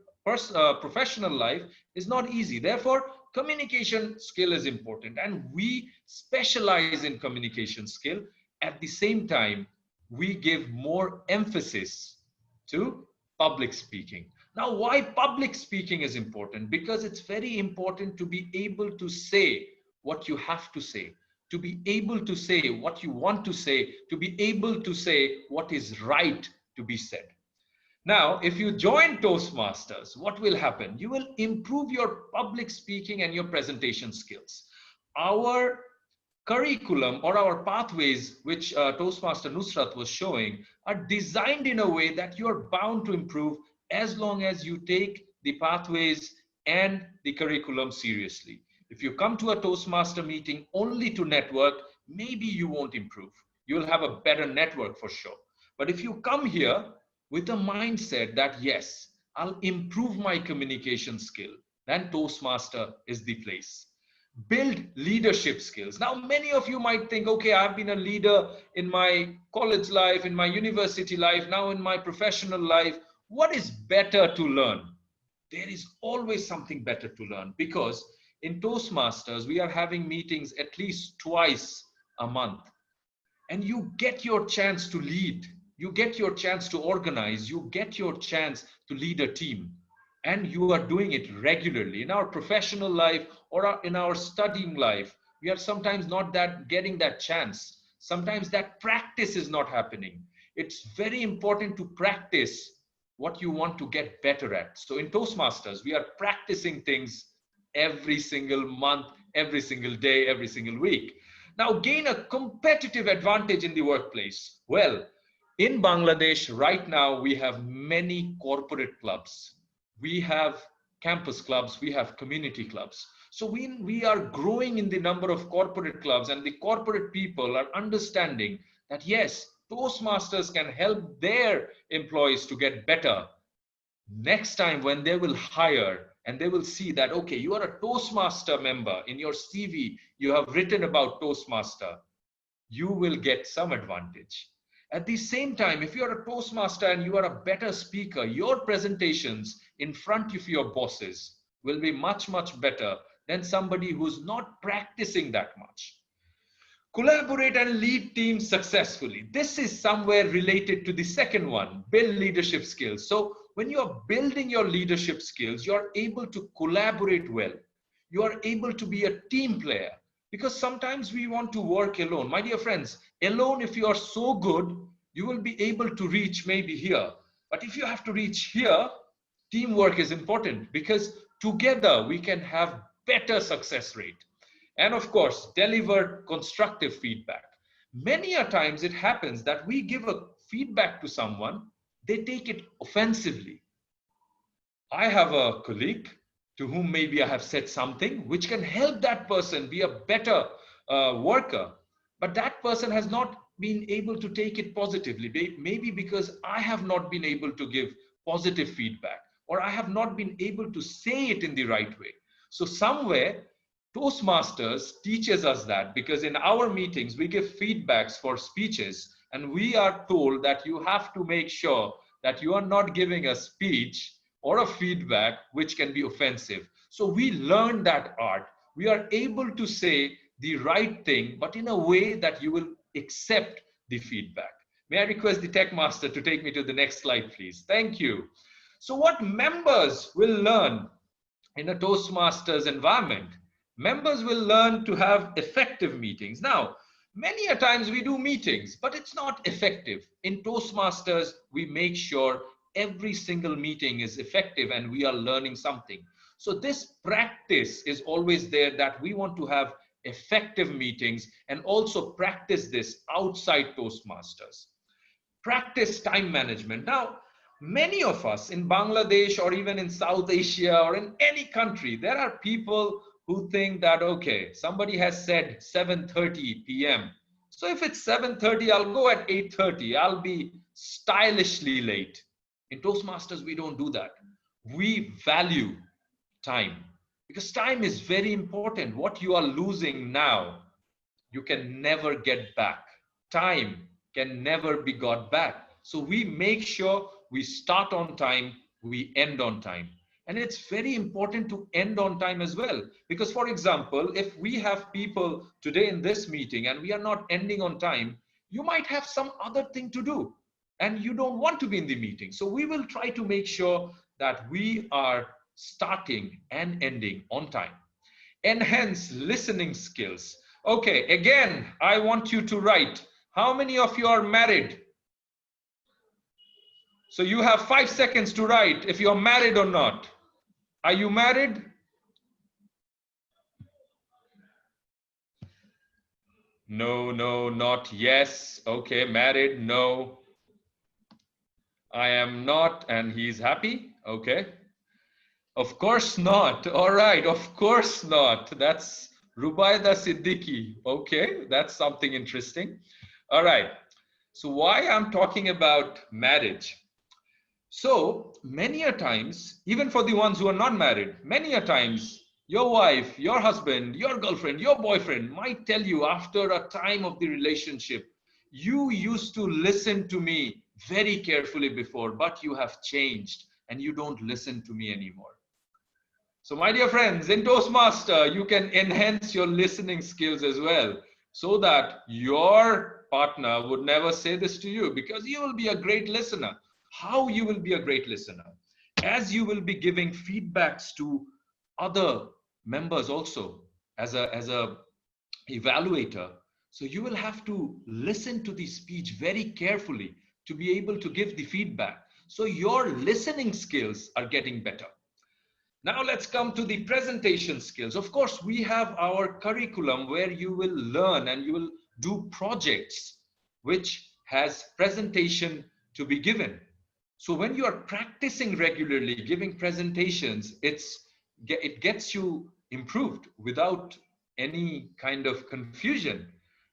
Speaker 9: professional life is not easy. Therefore, communication skill is important, and we specialize in communication skill. At the same time, we give more emphasis to public speaking. Now, why public speaking is important? Because it's very important to be able to say what you have to say, to be able to say what you want to say, to be able to say what is right to be said. Now, if you join Toastmasters, what will happen? You will improve your public speaking and your presentation skills. Our curriculum or our pathways, which Toastmaster Nusrat was showing, are designed in a way that you are bound to improve as long as you take the pathways and the curriculum seriously. If you come to a Toastmaster meeting only to network, maybe you won't improve. You'll have a better network for sure. But if you come here with a mindset that, yes, I'll improve my communication skill, then Toastmaster is the place. Build leadership skills. Now, many of you might think, okay, I've been a leader in my college life, in my university life, now in my professional life. What is better to learn? There is always something better to learn, because in Toastmasters, we are having meetings at least twice a month. And you get your chance to lead. You get your chance to organize. You get your chance to lead a team. And you are doing it regularly. In our professional life or in our studying life, we are sometimes not getting that chance. Sometimes that practice is not happening. It's very important to practice what you want to get better at. So in Toastmasters, we are practicing things every single month, every single day, every single week. Now, gain a competitive advantage in the workplace. Well, In Bangladesh, right now, we have many corporate clubs. We have campus clubs, we have community clubs. So we are growing in the number of corporate clubs, and the corporate people are understanding that yes, Toastmasters can help their employees to get better. Next time when they will hire and they will see that, okay, you are a Toastmaster member, in your CV, you have written about Toastmaster, you will get some advantage. At the same time, if you're a Toastmaster and you are a better speaker, your presentations in front of your bosses will be much, much better than somebody who's not practicing that much. Collaborate and lead teams successfully. This is somewhere related to the second one, build leadership skills. So when you're building your leadership skills, you're able to collaborate well. You are able to be a team player, because sometimes we want to work alone. My dear friends, alone, if you are so good, you will be able to reach maybe here. But if you have to reach here, teamwork is important, because together we can have better success rate. And of course, deliver constructive feedback. Many a times it happens that we give a feedback to someone, they take it offensively. I have a colleague to whom maybe I have said something which can help that person be a better worker, but that person has not been able to take it positively, maybe because I have not been able to give positive feedback, or I have not been able to say it in the right way. So somewhere Toastmasters teaches us that, because in our meetings we give feedbacks for speeches, and we are told that you have to make sure that you are not giving a speech or a feedback which can be offensive. So we learn that art. We are able to say the right thing, but in a way that you will accept the feedback. May I request the tech master to take me to the next slide, please? Thank you. So what members will learn in a Toastmasters environment? Members will learn to have effective meetings. Now, many a times we do meetings, but it's not effective. In Toastmasters, we make sure every single meeting is effective and we are learning something. So this practice is always there, that we want to have effective meetings and also practice this outside Toastmasters. Practice time management. Now, many of us in Bangladesh or even in South Asia or in any country, there are people who think that, okay, somebody has said 7:30 p.m. So if it's 7:30, I'll go at 8:30. I'll be stylishly late. In Toastmasters, we don't do that. We value time, because time is very important. What you are losing now, you can never get back. Time can never be got back. So we make sure we start on time, we end on time. And it's very important to end on time as well. Because for example, if we have people today in this meeting and we are not ending on time, you might have some other thing to do and you don't want to be in the meeting. So we will try to make sure that we are starting and ending on time. Enhance listening skills. Okay, again, I want you to write, how many of you are married? So you have 5 seconds to write if you're married or not. Are you married? No, no, not yes. Okay, married, no. I am not, and he's happy. Okay. Of course not. All right, of course not. That's Rubaida Siddiqui. Okay, that's something interesting. All right. So why I'm talking about marriage? So many a times, even for the ones who are not married, many a times your wife, your husband, your girlfriend, your boyfriend might tell you after a time of the relationship, you used to listen to me very carefully before, but you have changed and you don't listen to me anymore. So my dear friends, in Toastmaster, you can enhance your listening skills as well, so that your partner would never say this to you, because you will be a great listener. How you will be a great listener? As you will be giving feedbacks to other members also as a evaluator. So you will have to listen to the speech very carefully to be able to give the feedback. So your listening skills are getting better. Now let's come to the presentation skills. Of course, we have our curriculum where you will learn and you will do projects which has presentation to be given. So when you are practicing regularly giving presentations, it gets you improved without any kind of confusion.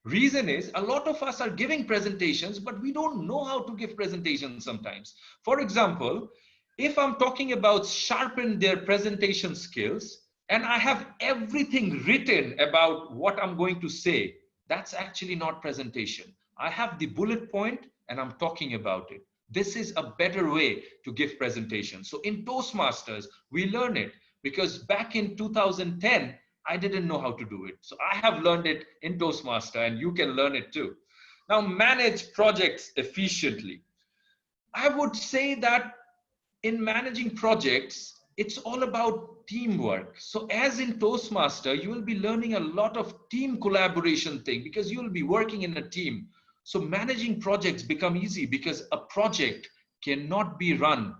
Speaker 9: Reason is, a lot of us are giving presentations, but we don't know how to give presentations sometimes. For example, if I'm talking about sharpen their presentation skills, and I have everything written about what I'm going to say, that's actually not presentation. I have the bullet point and I'm talking about it. This is a better way to give presentations. So in Toastmasters, we learn it, because back in 2010, I didn't know how to do it. So I have learned it in Toastmaster, and you can learn it too. Now, manage projects efficiently. I would say that in managing projects, it's all about teamwork. So as in Toastmaster, you will be learning a lot of team collaboration thing, because you will be working in a team. So managing projects become easy, because a project cannot be run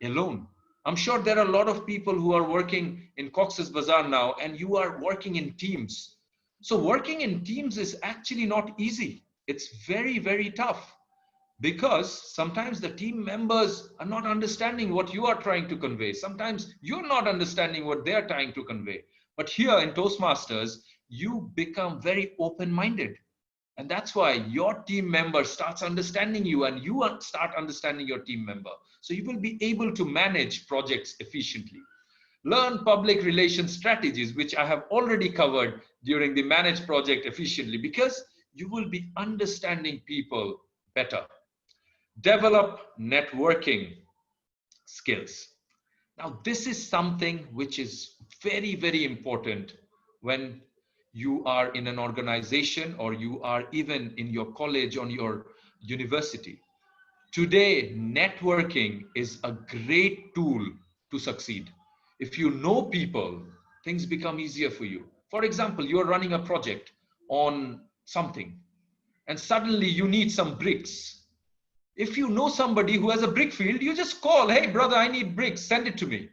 Speaker 9: alone. I'm sure there are a lot of people who are working in Cox's Bazar now, and you are working in teams. So working in teams is actually not easy. It's very, very tough, because sometimes the team members are not understanding what you are trying to convey. Sometimes you're not understanding what they're trying to convey. But here in Toastmasters, you become very open-minded. And that's why your team member starts understanding you, and you start understanding your team member. So you will be able to manage projects efficiently. Learn public relations strategies, which I have already covered during the manage project efficiently, because you will be understanding people better. Develop networking skills. Now, this is something which is very, very important when you are in an organization, or you are even in your college or your university. Today, networking is a great tool to succeed. If you know people, things become easier for you. For example, you're running a project on something, and suddenly you need some bricks. If you know somebody who has a brick field, you just call, hey brother, I need bricks, send it to me.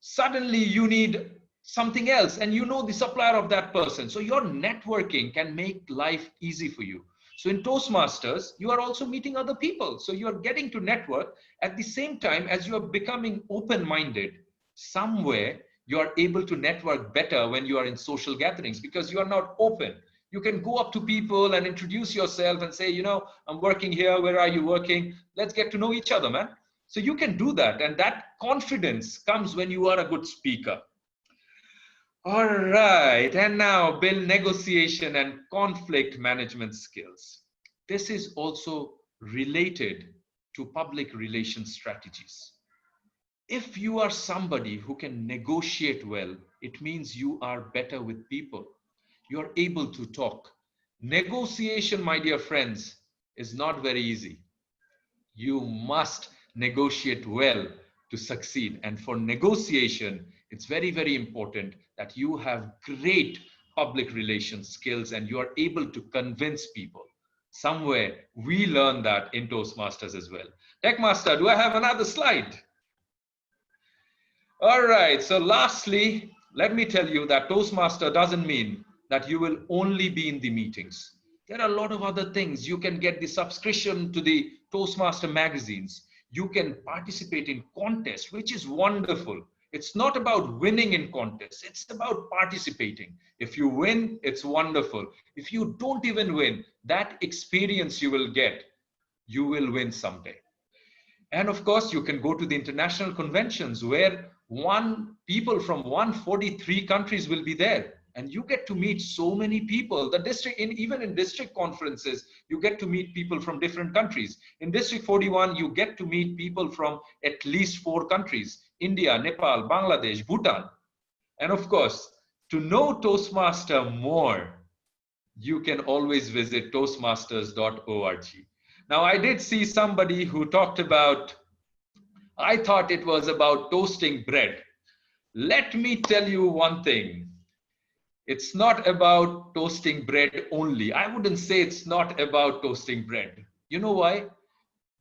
Speaker 9: Suddenly you need something else, and you know the supplier of that person. So your networking can make life easy for you. So in Toastmasters, you are also meeting other people. So you are getting to network at the same time as you are becoming open-minded. Somewhere you are able to network better when you are in social gatherings, because you are not open. You can go up to people and introduce yourself and say, you know, I'm working here. Where are you working? Let's get to know each other, man. So you can do that. And that confidence comes when you are a good speaker. All right. And now build negotiation and conflict management skills. This is also related to public relations strategies. If you are somebody who can negotiate well, it means you are better with people. You are able to talk. Negotiation, my dear friends, is not very easy. You must negotiate well to succeed. And for negotiation, it's very, very important that you have great public relations skills and you are able to convince people. Somewhere we learn that in Toastmasters as well. Techmaster, do I have another slide? All right. So lastly, let me tell you that Toastmaster doesn't mean that you will only be in the meetings. There are a lot of other things. You can get the subscription to the Toastmaster magazines. You can participate in contests, which is wonderful. It's not about winning in contests. It's about participating. If you win, it's wonderful. If you don't even win, that experience you will get, you will win someday. And of course, you can go to the international conventions where people from 143 countries will be there. And you get to meet so many people. Even in district conferences, you get to meet people from different countries. In District 41, you get to meet people from at least 4 countries: India, Nepal, Bangladesh, Bhutan. And of course, to know Toastmaster more, you can always visit toastmasters.org. Now, I did see somebody who talked about, I thought it was about toasting bread. Let me tell you one thing. It's not about toasting bread only. I wouldn't say it's not about toasting bread. You know why?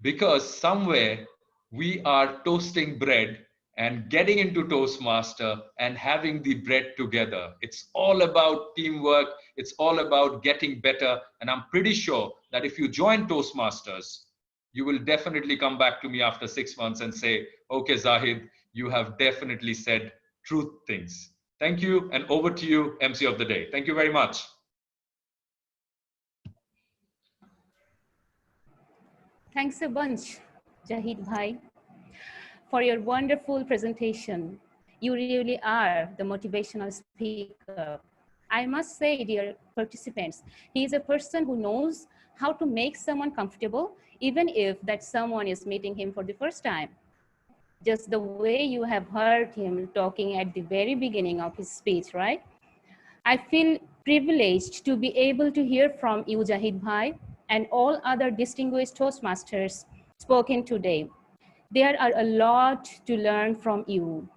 Speaker 9: Because somewhere we are toasting bread and getting into Toastmaster and having the bread together. It's all about teamwork. It's all about getting better. And I'm pretty sure that if you join Toastmasters, you will definitely come back to me after 6 months and say, okay, Zahid, you have definitely said truth things. Thank you. And over to you, MC of the day. Thank you very much.
Speaker 2: Thanks a bunch, Zahid Bhai, for your wonderful presentation. You really are the motivational speaker. I must say, dear participants, he is a person who knows how to make someone comfortable, even if that someone is meeting him for the first time. Just the way you have heard him talking at the very beginning of his speech, right? I feel privileged to be able to hear from you, Zahid Bhai, and all other distinguished Toastmasters spoken today. There are a lot to learn from you.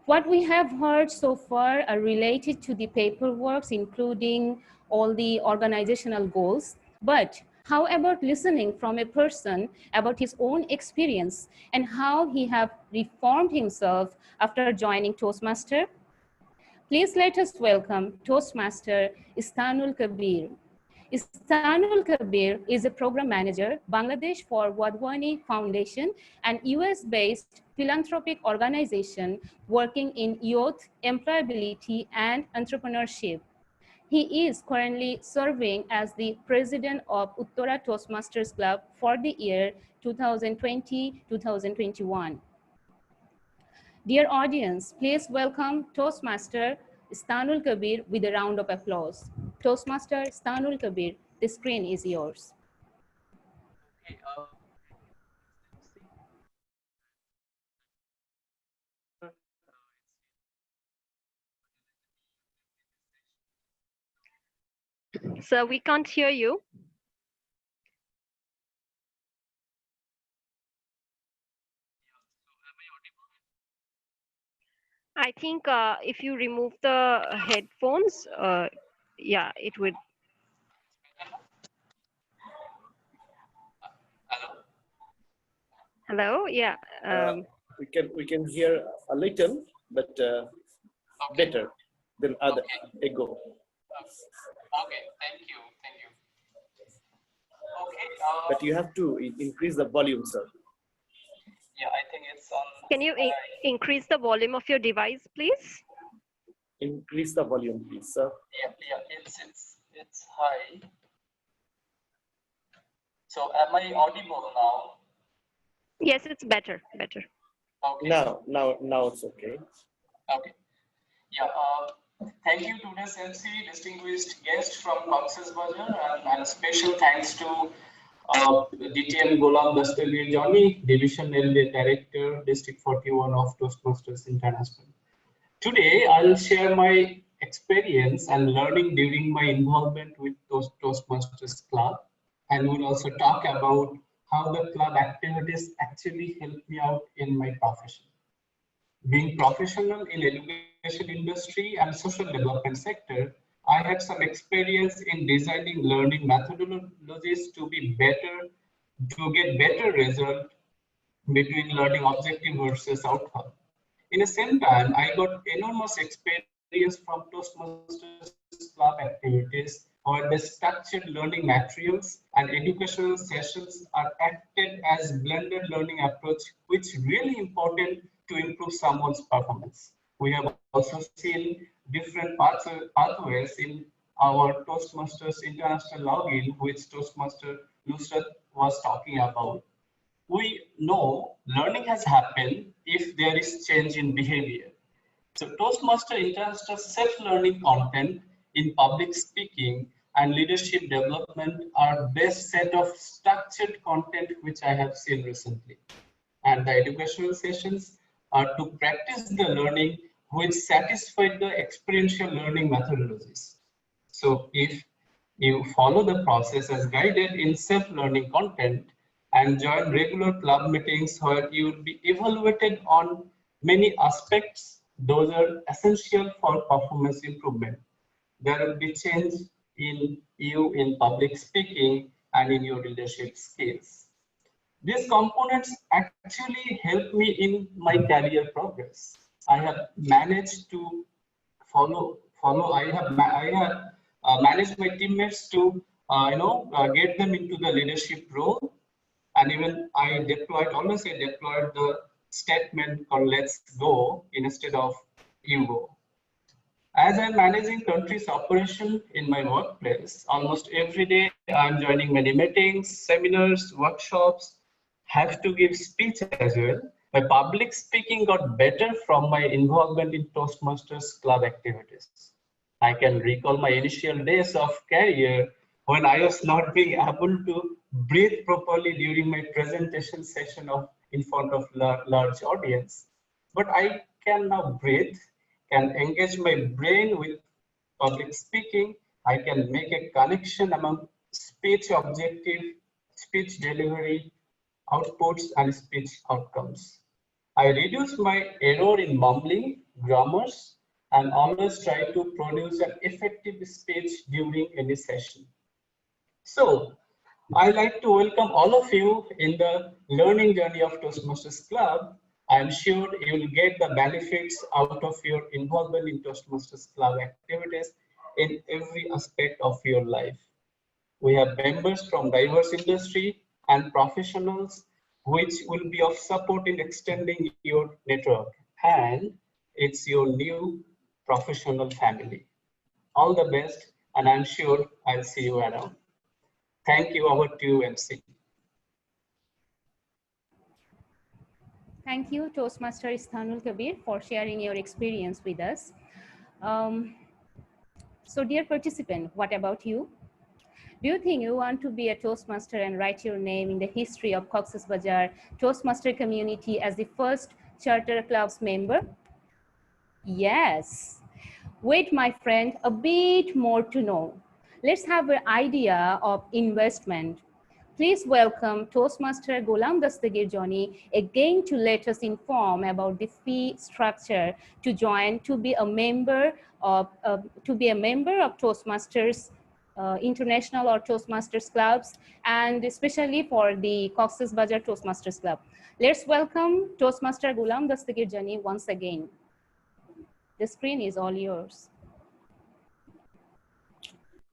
Speaker 2: What we have heard so far are related to the paperwork, including all the organizational goals. But how about listening from a person about his own experience and how he have reformed himself after joining Toastmaster? Please let us welcome Toastmaster Istanul Kabir. Istanul Kabir is a program manager, Bangladesh for Wadwani Foundation, an US-based philanthropic organization working in youth, employability, and entrepreneurship. He is currently serving as the president of Uttara Toastmasters Club for the year 2020-2021. Dear audience, please welcome Toastmaster Istanul Kabir with a round of applause. Toastmaster Istanul Kabir, the screen is yours.
Speaker 3: Sir, we can't hear you. I think if you remove the headphones, yeah, it would. Hello, yeah.
Speaker 4: We can hear a little, but better than other ago.
Speaker 1: Okay, thank you. Okay.
Speaker 4: But you have to increase the volume, sir.
Speaker 1: Yeah, I think it's on.
Speaker 3: Can you increase the volume of your device, please?
Speaker 4: Increase the volume, please, sir.
Speaker 1: Yeah, it's high. So am I audible now?
Speaker 3: Yes, it's better.
Speaker 1: Okay.
Speaker 4: Now it's okay.
Speaker 1: Okay. Yeah. Thank you to this MC, distinguished guest from Bazar, and special thanks to DTN Golam, Dastagir, Jony, Division LD Director, District 41 of Toastmasters International. Today, I'll share my experience and learning during my involvement with Toastmasters Club, and we'll also talk about how the club activities actually help me out in my profession. Being professional in education industry and social development sector, I had some experience in designing learning methodologies to get better result between learning objective versus outcome. In the same time, I got enormous experience from Toastmasters Club activities where the structured learning materials and educational sessions are acted as blended learning approach, which is really important to improve someone's performance. We have also seen different pathways in our Toastmasters International login, which Toastmaster Nusrat was talking about. We know learning has happened if there is change in behavior. So Toastmaster International self-learning content in public speaking and leadership development are best set of structured content which I have seen recently. And the educational sessions are to practice the learning which satisfy the experiential learning methodologies. So if you follow the process as guided in self-learning content and join regular club meetings where you will be evaluated on many aspects, those are essential for performance improvement. There will be change in you in public speaking and in your leadership skills.
Speaker 10: These components actually help me in my career progress. I have managed to I have managed my teammates to get them into the leadership role, and even I always deployed the statement called "Let's go" instead of "You go." As I'm managing country's operation in my workplace, almost every day I'm joining many meetings, seminars, workshops, have to give speech as well. My public speaking got better from my involvement in Toastmasters club activities. I can recall my initial days of career when I was not being able to breathe properly during my presentation session in front of large audience. But I can now breathe, can engage my brain with public speaking. I can make a connection among speech objective, speech delivery, outputs, and speech outcomes. I reduce my error in mumbling, grammars, and always try to produce an effective speech during any session. So, I'd like to welcome all of you in the learning journey of Toastmasters Club. I'm sure you will get the benefits out of your involvement in Toastmasters Club activities in every aspect of your life. We have members from diverse industry and professionals which will be of support in extending your network, and it's your new professional family. All the best, and I'm sure I'll see you around. Thank you. Over to you, MC.
Speaker 2: Thank you, Toastmaster Isthanul Kabir, for sharing your experience with us. So dear participant, what about you? Do you think you want to be a Toastmaster and write your name in the history of Cox's Bazar Toastmaster community as the first charter club's member? Yes. Wait, my friend, a bit more to know. Let's have an idea of investment. Please welcome Toastmaster Golam Dastagir Jony again to let us inform about the fee structure to join, to be a member of Toastmasters International or Toastmasters clubs, and especially for the Cox's Bazar Toastmasters Club. Let's welcome Toastmaster Golam Dastagir Jony once again. The screen is all yours.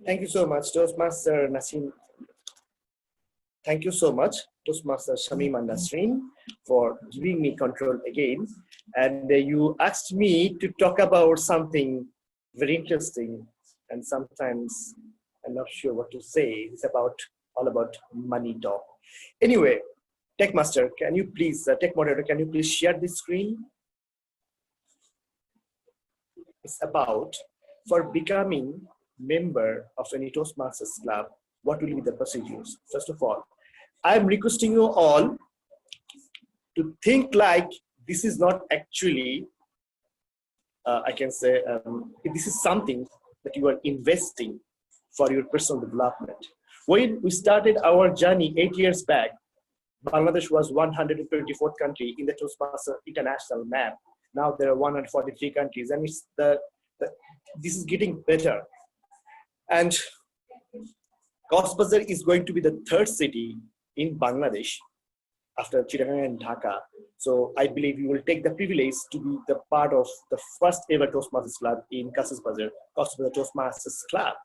Speaker 4: Thank you so much, Toastmaster Nasrin. Thank you so much, Toastmaster Shamima Nasrin, for giving me control again. And you asked me to talk about something very interesting, and sometimes I'm not sure what to say. It's all about money talk. Anyway, Tech Master, can you please, Tech Moderator, can you please share the screen? It's about, for becoming member of any Toastmasters club, what will be the procedures? First of all, I'm requesting you all to think like this is not actually, I can say, this is something that you are investing for your personal development. When we started our journey 8 years back, Bangladesh was 124th country in the Toastmaster International map. Now there are 143 countries, and it's this is getting better. And Cox's Bazar is going to be the third city in Bangladesh after Chittagong and Dhaka. So I believe you will take the privilege to be the part of the first ever Toastmasters club in Cox's Bazar, Cox's Bazar Toastmasters Club.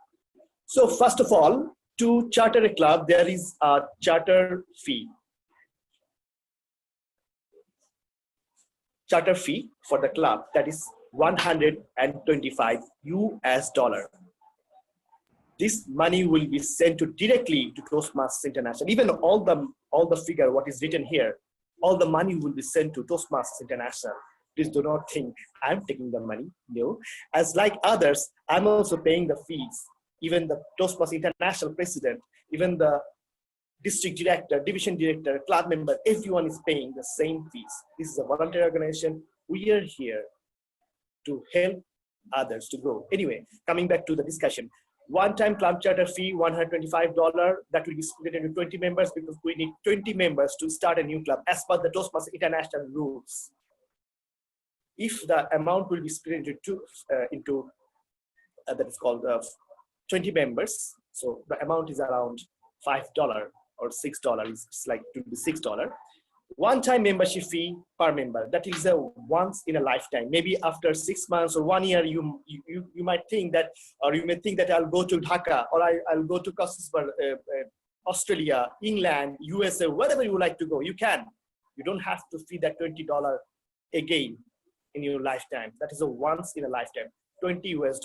Speaker 4: So first of all, to charter a club, there is a charter fee. Charter fee for the club, that is $125 US. This money will be sent directly to Toastmasters International. Even all the figure, what is written here, all the money will be sent to Toastmasters International. Please do not think I'm taking the money. No, as like others, I'm also paying the fees. Even the Toastmasters International president, even the district director, division director, club member, everyone is paying the same fees. This is a voluntary organization. We are here to help others to grow. Anyway, coming back to the discussion. One-time club charter fee, $125. That will be split into 20 members because we need 20 members to start a new club as per the Toastmasters International rules. If the amount will be split into that is called 20 members, so the amount is around $5 or $6. It's like $26. One-time membership fee per member. That is a once in a lifetime. Maybe after 6 months or 1 year, you might think that, or you may think that I'll go to Dhaka, or I'll go to Australia, England, USA, wherever you like to go. You can. You don't have to fee that $20 again in your lifetime. That is a once in a lifetime, $20 US.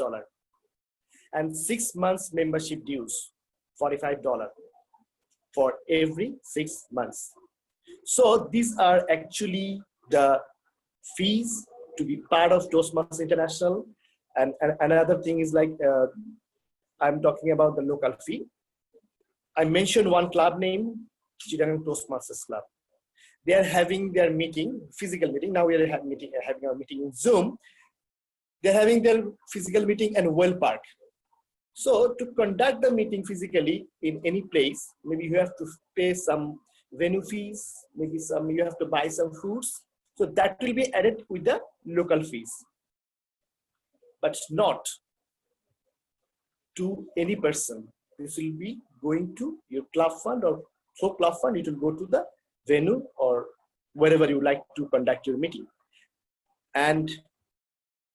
Speaker 4: And 6 months membership dues, $45 for every 6 months. So these are actually the fees to be part of Toastmasters International. And another thing is like, I'm talking about the local fee. I mentioned one club name, Chittagong Toastmasters Club. They are having their meeting, physical meeting. Now we are having our meeting in Zoom. They're having their physical meeting in Well Park. So to conduct the meeting physically in any place, maybe you have to pay some venue fees, maybe you have to buy some foods. So that will be added with the local fees, but not to any person. This will be going to your club fund, or through club fund, it will go to the venue or wherever you like to conduct your meeting. And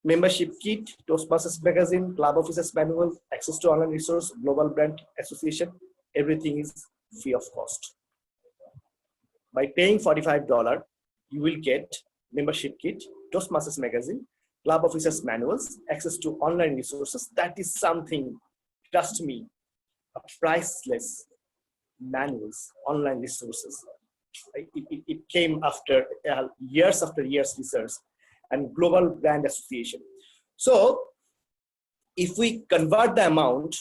Speaker 4: membership kit, Toastmasters magazine, club officers manual, access to online resource, global brand association, everything is free of cost. By paying $45, you will get membership kit, Toastmasters magazine, club officers manuals, access to online resources. That is something, trust me, a priceless manuals, online resources. It came after years research and global brand association. So if we convert the amount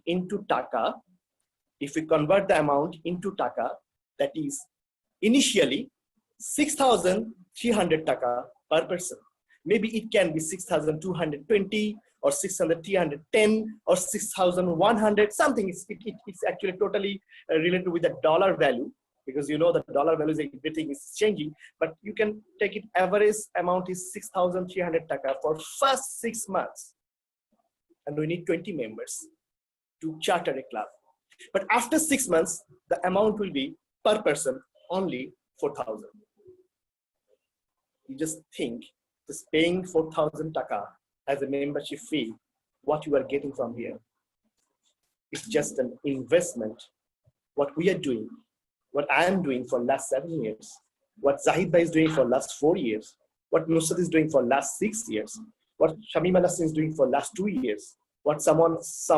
Speaker 4: into Taka, that is initially 6,300 Taka per person. Maybe it can be 6,220 or 6,310 or 6,100, something. It's actually totally related with the dollar value, because you know the dollar values, everything is changing, but you can take it, average amount is 6,300 Taka for first 6 months. And we need 20 members to charter a club. But after 6 months, the amount will be per person only 4,000. You just think, just paying 4,000 Taka as a membership fee, what you are getting from here. It's just an investment. What we are doing, what I am doing for last 7 years, what Zahid is doing for last 4 years, what Nusrat is doing for last 6 years, what Shamima Nasrin is doing for last 2 years, what some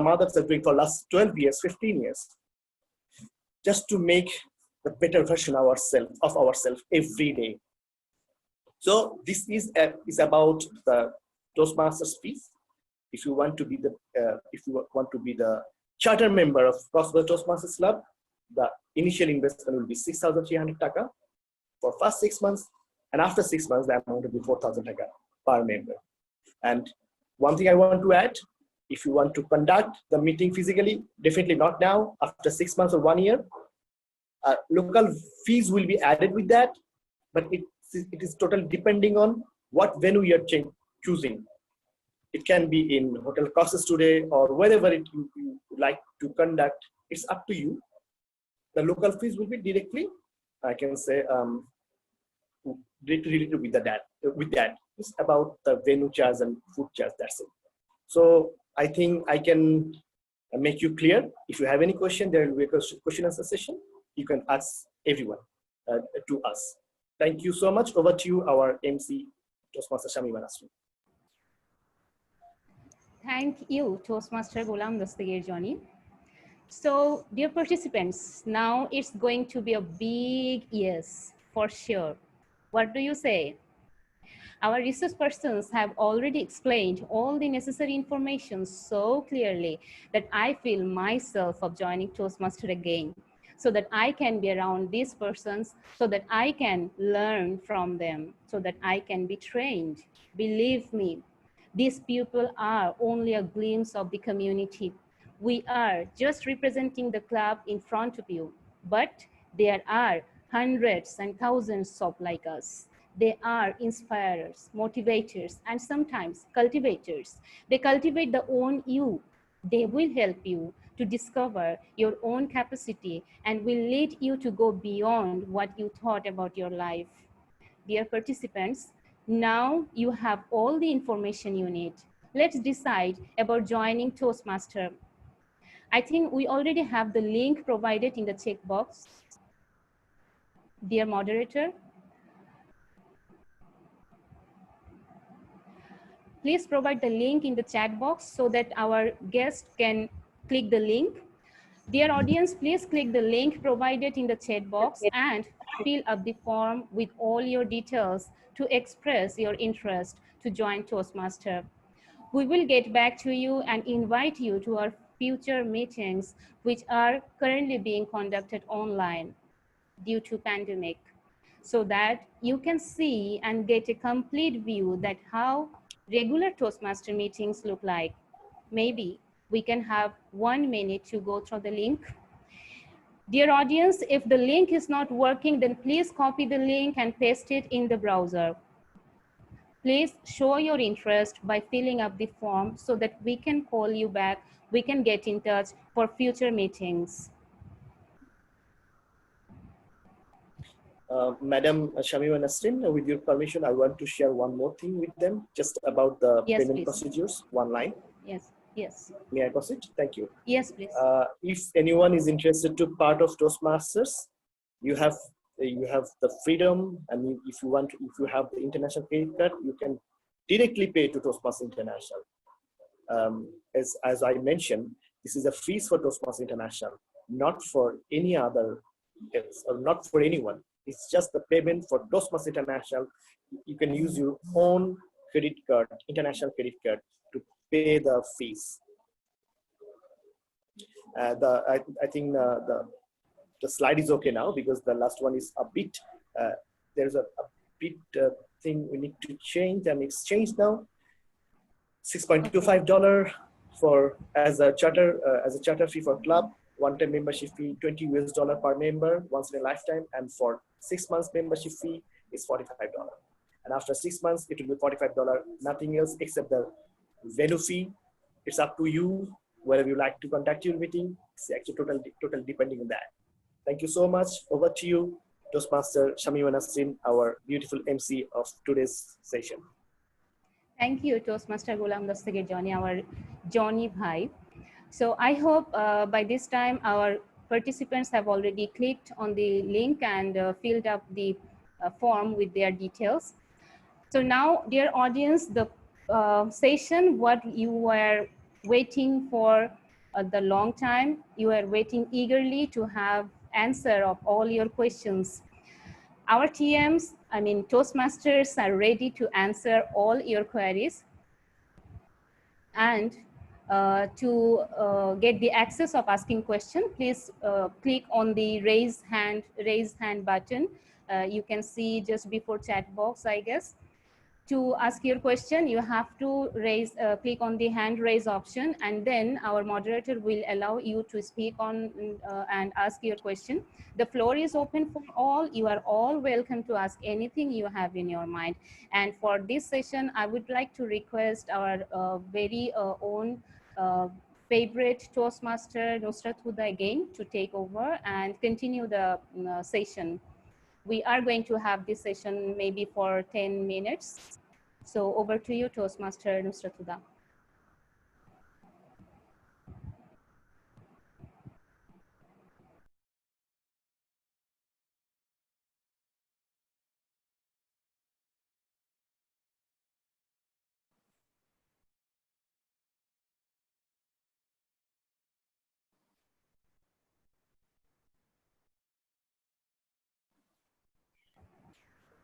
Speaker 4: others are doing for last 12 years, 15 years, just to make the better version of ourselves every day. So this is about the Toastmasters fees. If you want to be the charter member of Prosper Toastmasters Club, the initial investment will be 6,300 Taka for first 6 months, and after 6 months, the amount will be 4,000 Taka per member. And one thing I want to add, if you want to conduct the meeting physically, definitely not now, after 6 months or 1 year, local fees will be added with that, but it is totally depending on what venue you're choosing. It can be in Hotel Costas today or wherever you like to conduct. It's up to you. The local fees will be directly, I can say, related with that. It's about the venue charge and food charge, that's it. So I think I can make you clear. If you have any question, there will be a question answer session. You can ask everyone to us. Thank you so much. Over to you, our MC, Toastmaster Shamima Nasrin.
Speaker 2: Thank you, Toastmaster Golam, Dastagir, Jony. So, dear participants, now it's going to be a big yes, for sure. What do you say? Our research persons have already explained all the necessary information so clearly that I feel myself of joining Toastmaster again, so that I can be around these persons, so that I can learn from them, so that I can be trained. Believe me, these people are only a glimpse of the community. We are just representing the club in front of you, but there are hundreds and thousands of like us. They are inspirers, motivators, and sometimes cultivators. They cultivate the own you. They will help you to discover your own capacity and will lead you to go beyond what you thought about your life. Dear participants, now you have all the information you need. Let's decide about joining Toastmaster. I think we already have the link provided in the checkbox. Dear moderator, please provide the link in the chat box so that our guest can click the link. Dear audience, please click the link provided in the chat box and fill up the form with all your details to express your interest to join Toastmaster. We will get back to you and invite you to our future meetings, which are currently being conducted online due to pandemic, so that you can see and get a complete view that how regular Toastmaster meetings look like. Maybe we can have 1 minute to go through the link. Dear audience, if the link is not working, then please copy the link and paste it in the browser. Please show your interest by filling up the form so that we can call you back, we can get in touch for future meetings.
Speaker 4: Madam Shamima Nasrin, with your permission, I want to share one more thing with them, just about the
Speaker 2: Yes,
Speaker 4: payment
Speaker 2: please.
Speaker 4: procedures, one line.
Speaker 2: Yes, yes.
Speaker 4: May I proceed? Thank you.
Speaker 2: Yes, please.
Speaker 4: If anyone is interested to part of Toastmasters, you have the freedom, and if you have the international credit card, you can directly pay to Toastmasters International. As I mentioned, this is a fees for Toastmasters International, not for any other else, or not for anyone. It's just the payment for Toastmasters International. You can use your own credit card, international credit card, to pay the fees. I think the slide is okay now, because the last one is a bit, there's a bit thing we need to change, and it's changed now. $6.25 for as a charter fee for club, one-time membership fee, $20 US per member once in a lifetime, and for 6 months membership fee is $45. And after 6 months, it will be $45, nothing else except the venue fee. It's up to you, wherever you like to conduct your meeting. It's actually total depending on that. Thank you so much. Over to you, Toastmaster Shamima Nasrin, our beautiful MC of today's session.
Speaker 2: Thank you, Toastmaster Golam Dastagir Jony, our Jony Bhai. So I hope by this time our participants have already clicked on the link and filled up the form with their details. So now, dear audience, the session, what you were waiting for the long time, you are waiting eagerly to have answer of all your questions. Our TMs, I mean Toastmasters, are ready to answer all your queries. And to get the access of asking question, please click on the raise hand button. You can see just before chat box, I guess. To ask your question, you have to click on the hand raise option, and then our moderator will allow you to speak on and ask your question. The floor is open for all. You are all welcome to ask anything you have in your mind. And for this session, I would like to request our very own favorite Toastmaster Nusrat Huda again to take over and continue the session. We are going to have this session maybe for 10 minutes. So over to you, Toastmaster Nusrat Huda.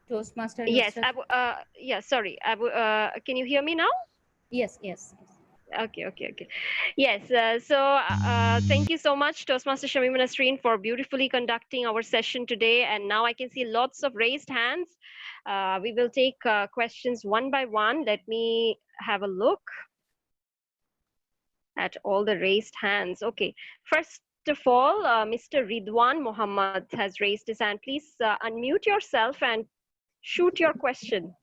Speaker 2: Toastmaster
Speaker 3: Yes,
Speaker 2: Nusrat.
Speaker 3: yeah, sorry. Can you hear me now?
Speaker 2: Yes, yes.
Speaker 3: Okay. Yes, thank you so much, Toastmaster Shamima Nasrin, for beautifully conducting our session today. And now I can see lots of raised hands. We will take questions one by one. Let me have a look at all the raised hands. Okay, first of all, Mr. Ridwan Muhammad has raised his hand. Please unmute yourself and shoot your question.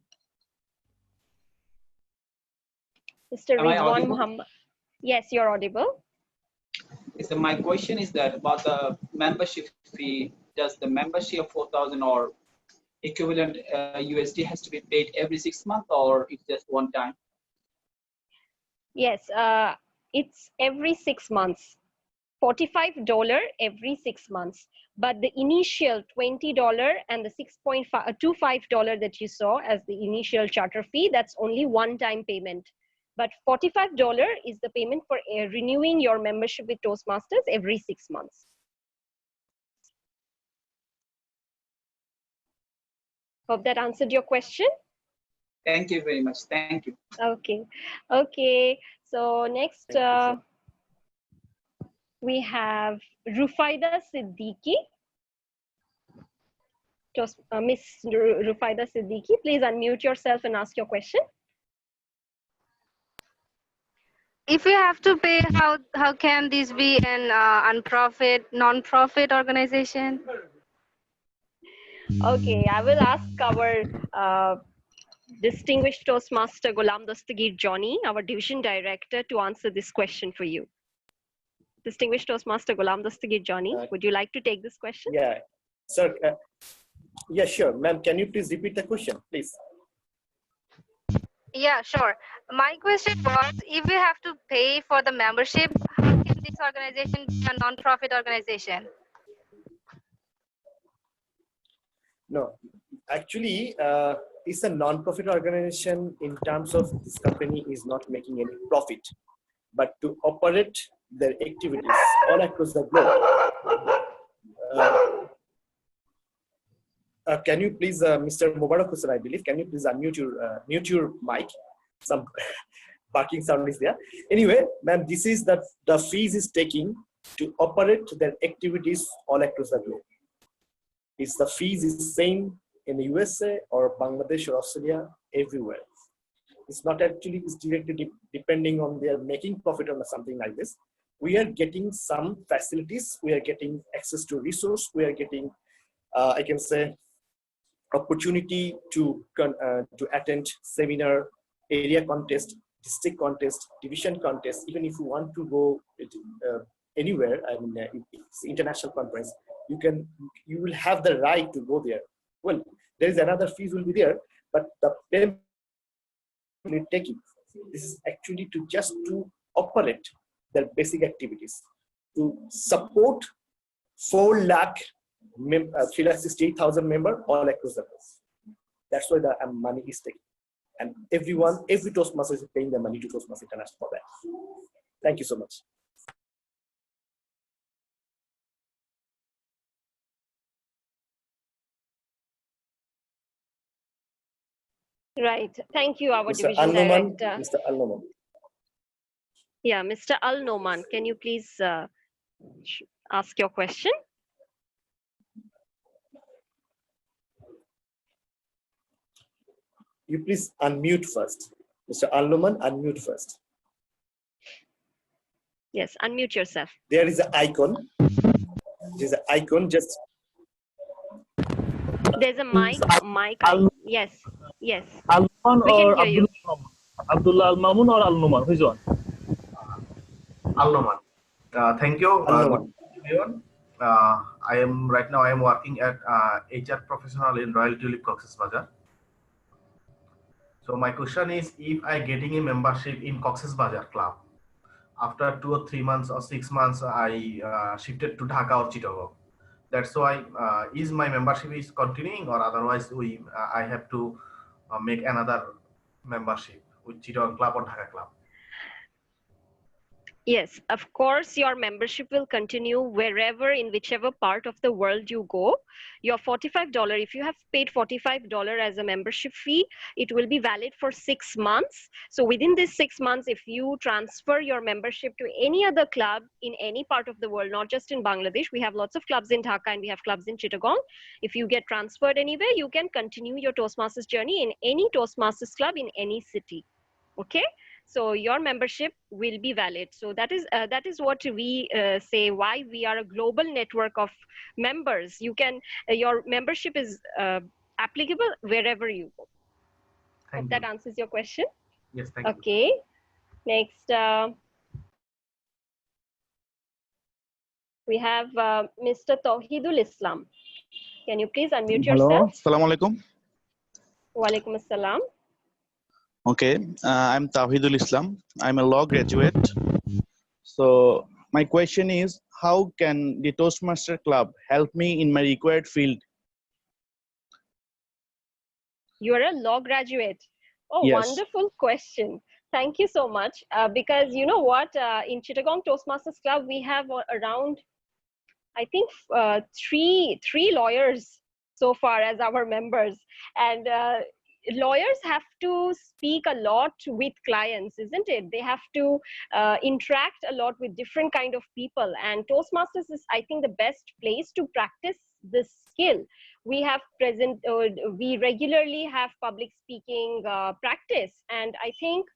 Speaker 3: Mr. Ridwan Muhammad. Yes, you're audible.
Speaker 11: So my question is that about the membership fee, does the membership of 4,000 or equivalent USD has to be paid every 6 months, or it's just one time?
Speaker 3: Yes, it's every 6 months. $45 every 6 months. But the initial $20 and the $6.25 that you saw as the initial charter fee, that's only one-time payment. But $45 is the payment for renewing your membership with Toastmasters every 6 months. Hope that answered your question.
Speaker 11: Thank you very much. Thank you.
Speaker 3: Okay. Okay. So next, we have Rufaida Siddiqui. Miss Rufaida Siddiqui, please unmute yourself and ask your question.
Speaker 12: If you have to pay, how can this be an non-profit organization?
Speaker 3: Okay, I will ask our distinguished Toastmaster Golam Dastagir Jony, our division director, to answer this question for you. Distinguished Toastmaster Golam Dastagir Jony, would you like to take this question?
Speaker 4: Yeah, sir. Yeah, sure. Ma'am, can you please repeat the question, please?
Speaker 12: Yeah, sure. My question was, if we have to pay for the membership, how can this organization be a non-profit organization?
Speaker 4: No, actually, it's a non-profit organization in terms of this company is not making any profit, but to operate their activities all across the globe. Can you please, Mr. Mubarak Hussain, I believe, can you please unmute your mute your mic? Some barking sound is there. Anyway, ma'am, this is the fees is taking to operate their activities all across the globe. Is the fees is same in the USA or Bangladesh or Australia, everywhere. It's not actually, it's directly depending on their making profit or something like this. We are getting some facilities, we are getting access to resource, we are getting, I can say, opportunity to attend seminar, area contest, district contest, division contest. Even if you want to go anywhere, I mean, it's international conference, you will have the right to go there. Well, there is another fees will be there, but the payment will take it. This is actually to operate their basic activities, to support 368,000 members all across the world. That's why the money is taken. And every Toastmaster is paying the money to Toastmasters International for that. Thank you so much.
Speaker 3: Right. Thank you, our
Speaker 4: Mr.
Speaker 3: division
Speaker 4: Al-Noman,
Speaker 3: director.
Speaker 4: Mr. Al-Noman.
Speaker 3: Yeah, Mr. Al-Noman, can you please ask your question?
Speaker 4: You please unmute first. Mr. Al-Noman, unmute first.
Speaker 3: Yes, unmute yourself.
Speaker 4: There is an icon. There's an icon just.
Speaker 3: There's a mic. Yes, yes.
Speaker 13: Al-Noman
Speaker 3: We can
Speaker 13: or
Speaker 3: hear you.
Speaker 13: Abdullah Al-Mamun or Al-Noman? Which one?
Speaker 14: Al-Noman. Thank you.
Speaker 4: Al-Noman.
Speaker 14: Everyone. I am working at HR professional in Royal Tulip Cox's Bazar. So my question is, if I getting a membership in Cox's Bazar Club, after 2 or 3 months or 6 months, I shifted to Dhaka or Chittagong. That's why is my membership is continuing, or otherwise I have to make another membership with Chittagong Club or Dhaka Club.
Speaker 3: Yes, of course, your membership will continue wherever, in whichever part of the world you go. Your $45, if you have paid $45 as a membership fee, it will be valid for 6 months. So within this 6 months, if you transfer your membership to any other club in any part of the world, not just in Bangladesh, we have lots of clubs in Dhaka and we have clubs in Chittagong. If you get transferred anywhere, you can continue your Toastmasters journey in any Toastmasters club in any city. Okay? So your membership will be valid. So that is what we say, why we are a global network of members. You can your membership is applicable wherever you go. Hope that answers your question.
Speaker 14: Yes, thank you.
Speaker 3: Okay. Next, We have Mr. Tawhidul Islam. Can you please unmute
Speaker 15: Hello,
Speaker 3: yourself?
Speaker 15: Assalamu alaikum.
Speaker 3: Walaikum assalam.
Speaker 15: Okay, I'm Tawhidul Islam. I'm a law graduate. So my question is, how can the Toastmaster Club help me in my required field?
Speaker 3: You are a law graduate. Oh,
Speaker 15: Yes.
Speaker 3: wonderful question. Thank you so much. Because you know what, in Chittagong Toastmasters Club, we have around, I think, three lawyers so far as our members. And lawyers have to speak a lot with clients, isn't it? They have to interact a lot with different kind of people. And Toastmasters is, I think, the best place to practice this skill. We have we regularly have public speaking practice, and I think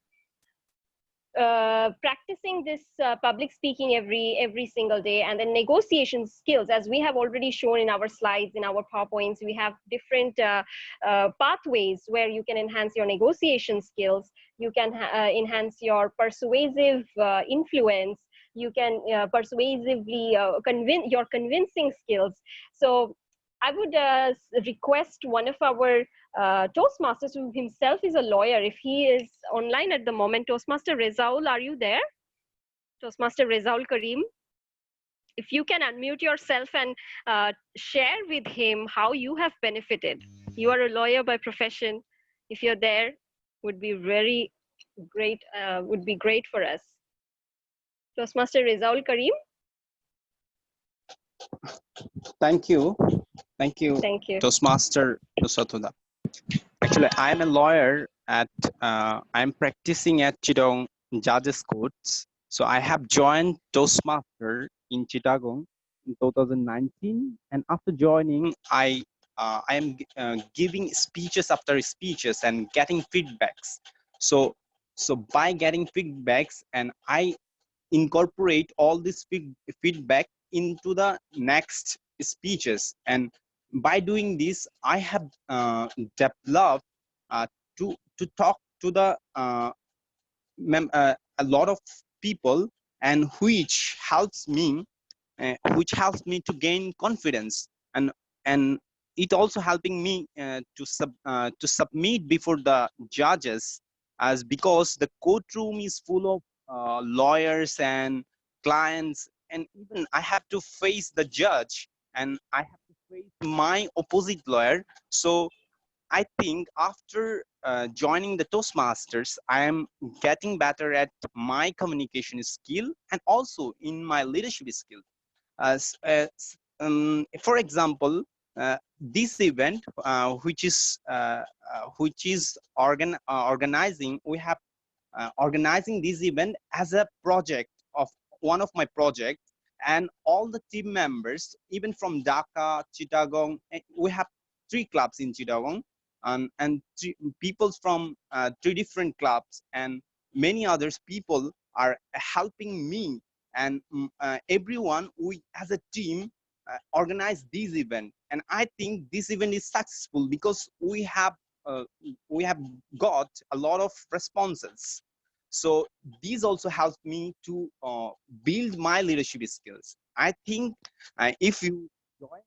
Speaker 3: practicing this public speaking every single day, and then negotiation skills, as we have already shown in our slides, in our PowerPoints, we have different pathways where you can enhance your negotiation skills, you can enhance your persuasive influence, you can persuasively convince your convincing skills. So I would request one of our Toastmasters, who himself is a lawyer, if he is online at the moment. Toastmaster Rezaul, are you there? Toastmaster Rezaul Karim, if you can unmute yourself and share with him how you have benefited. You are a lawyer by profession. If you're there, would be very great. Would be great for us. Toastmaster Rezaul Karim.
Speaker 16: Thank you. Thank you.
Speaker 3: Thank you.
Speaker 16: Toastmaster Nusrat. Actually, I'm a lawyer at, I'm practicing at Chittagong Judges Courts. So I have joined Toastmaster in Chittagong in 2019. And after joining, I am giving speeches after speeches and getting feedbacks. So by getting feedbacks, and I incorporate all this feedback into the next speeches, and by doing this, I have developed to talk to the a lot of people, and which helps me to gain confidence, and it also helping me to submit before the judges, as because the courtroom is full of lawyers and clients, and even I have to face the judge, and I have to face my opposite lawyer. So I think after joining the Toastmasters, I am getting better at my communication skill and also in my leadership skill. For example, this event, which is organizing, we have organizing this event as a project of one of my projects, and all the team members, even from Dhaka, Chittagong, we have 3 clubs in Chittagong, and people from 3 different clubs, and many others people are helping me, and everyone, we as a team organize this event. And I think this event is successful because we have got a lot of responses. So these also helped me to build my leadership skills. I think if you join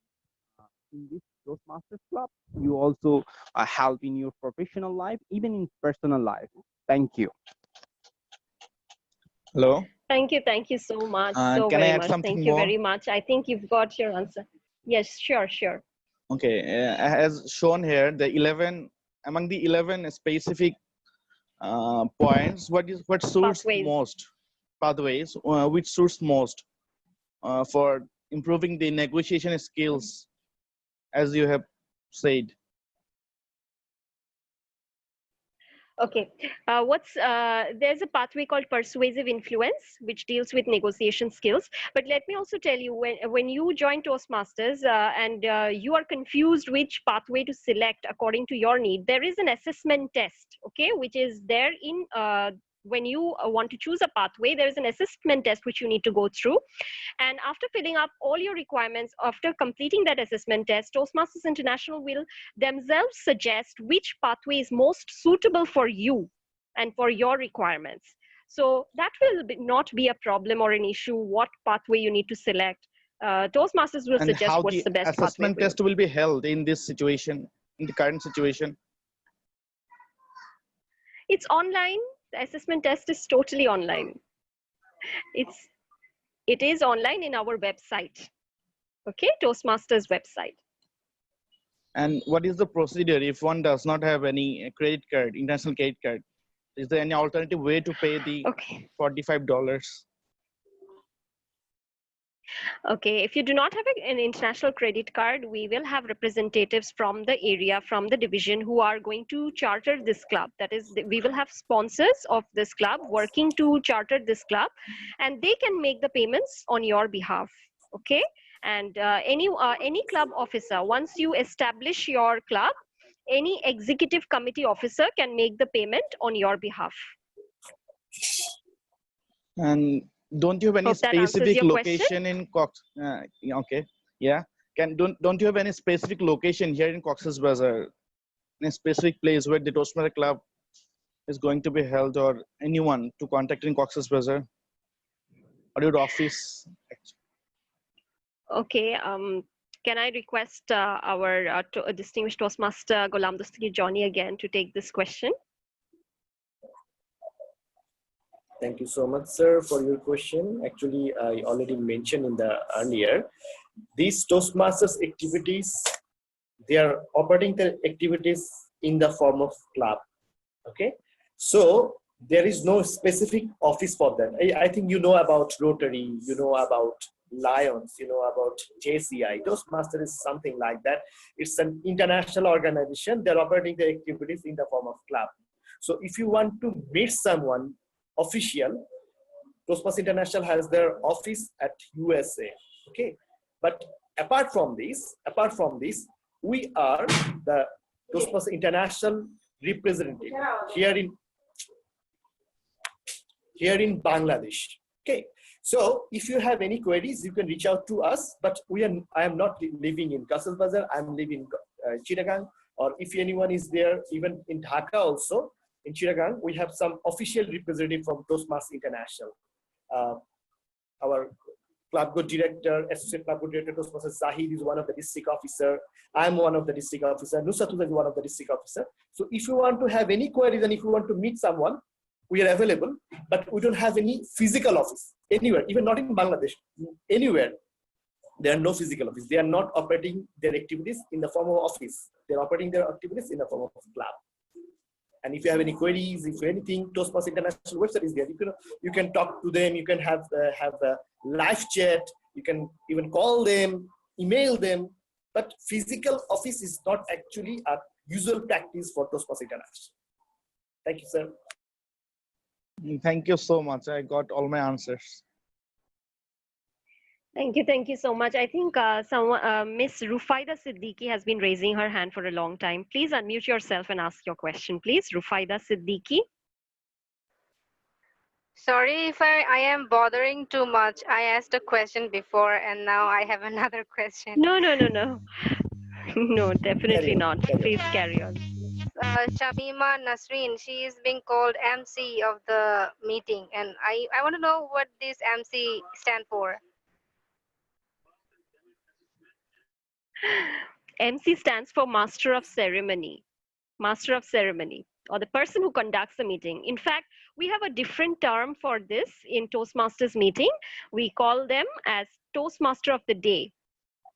Speaker 16: in this Toastmasters Club, you also help in your professional life, even in personal life. Thank you.
Speaker 15: Hello.
Speaker 3: Thank you so much.
Speaker 15: Can I add something
Speaker 3: Thank you
Speaker 15: more?
Speaker 3: very much. I think you've got your answer. Yes, sure.
Speaker 15: Okay, as shown here, the 11 among the 11 specific points, what suits
Speaker 3: pathways.
Speaker 15: most pathways, which suits most for improving the negotiation skills, as you have said.
Speaker 3: Okay, there's a pathway called persuasive influence, which deals with negotiation skills. But let me also tell you, when you join Toastmasters and you are confused which pathway to select according to your need, there is an assessment test, okay, which is there in when you want to choose a pathway, there is an assessment test which you need to go through. And after filling up all your requirements, after completing that assessment test, Toastmasters International will themselves suggest which pathway is most suitable for you and for your requirements. So that will not be a problem or an issue, what pathway you need to select. Toastmasters will
Speaker 15: And
Speaker 3: suggest
Speaker 15: how
Speaker 3: what's
Speaker 15: the
Speaker 3: the best pathway
Speaker 15: assessment
Speaker 3: for you.
Speaker 15: test will be held in this situation, in the current situation?
Speaker 3: It's online. The assessment test is totally online. It is online in our website. Okay, Toastmasters website.
Speaker 15: And what is the procedure if one does not have any credit card, international credit card? Is there any alternative way to pay the $45?
Speaker 3: Okay, if you do not have an international credit card, we will have representatives from the area, from the division, who are going to charter this club. That is, we will have sponsors of this club working to charter this club, and they can make the payments on your behalf. Okay, and any club officer, once you establish your club, any executive committee officer can make the payment on your behalf.
Speaker 15: And don't you have any
Speaker 3: Hope that answers
Speaker 15: specific
Speaker 3: your question.
Speaker 15: location in Cox? Okay, yeah. Don't you have any specific location here in Cox's Bazar? Any specific place where the Toastmaster Club is going to be held, or anyone to contact in Cox's Bazar, or your office?
Speaker 3: Okay, can I request our distinguished Toastmaster Golam Dastagir Jony again to take this question?
Speaker 4: Thank you so much, sir, for your question. Actually, I already mentioned in the earlier, these Toastmasters activities, they are operating their activities in the form of club. Okay, so there is no specific office for them. I think you know about Rotary, you know about Lions, you know about JCI. Toastmaster is something like that. It's an international organization. They're operating their activities in the form of club. So if you want to meet someone official, Toastmasters International has their office at USA. Okay, but apart from this, we are the Toastmasters International representative here in Bangladesh. Okay, so if you have any queries, you can reach out to us. But I am not living in Cox's Bazar. I'm living in Chittagong. Or if anyone is there, even in Dhaka also, in Chittagong, we have some official representative from Toastmasters International. Our club board director, associate club board director, Toastmaster Zahid is one of the district officer. I'm one of the district officer. Nusrat is one of the district officer. So if you want to have any queries and if you want to meet someone, we are available, but we don't have any physical office anywhere, even not in Bangladesh, anywhere. There are no physical office. They are not operating their activities in the form of office. They're operating their activities in the form of club. And if you have any queries, if anything, Toastmasters International website is there. You can talk to them. You can have a live chat. You can even call them, email them. But physical office is not actually a usual practice for Toastmasters International. Thank you, sir.
Speaker 15: Thank you so much. I got all my answers.
Speaker 3: Thank you so much. I think Miss Rufaida Siddiqui has been raising her hand for a long time. Please unmute yourself and ask your question, please. Rufaida Siddiqui.
Speaker 12: Sorry if I am bothering too much. I asked a question before and now I have another question.
Speaker 3: No. No, definitely not. Please carry on.
Speaker 12: Shamima Nasrin, she is being called MC of the meeting, and I want to know what this MC stand for.
Speaker 3: MC stands for Master of Ceremony. Master of Ceremony, or the person who conducts the meeting. In fact, we have a different term for this in Toastmasters meeting. We call them as Toastmaster of the Day.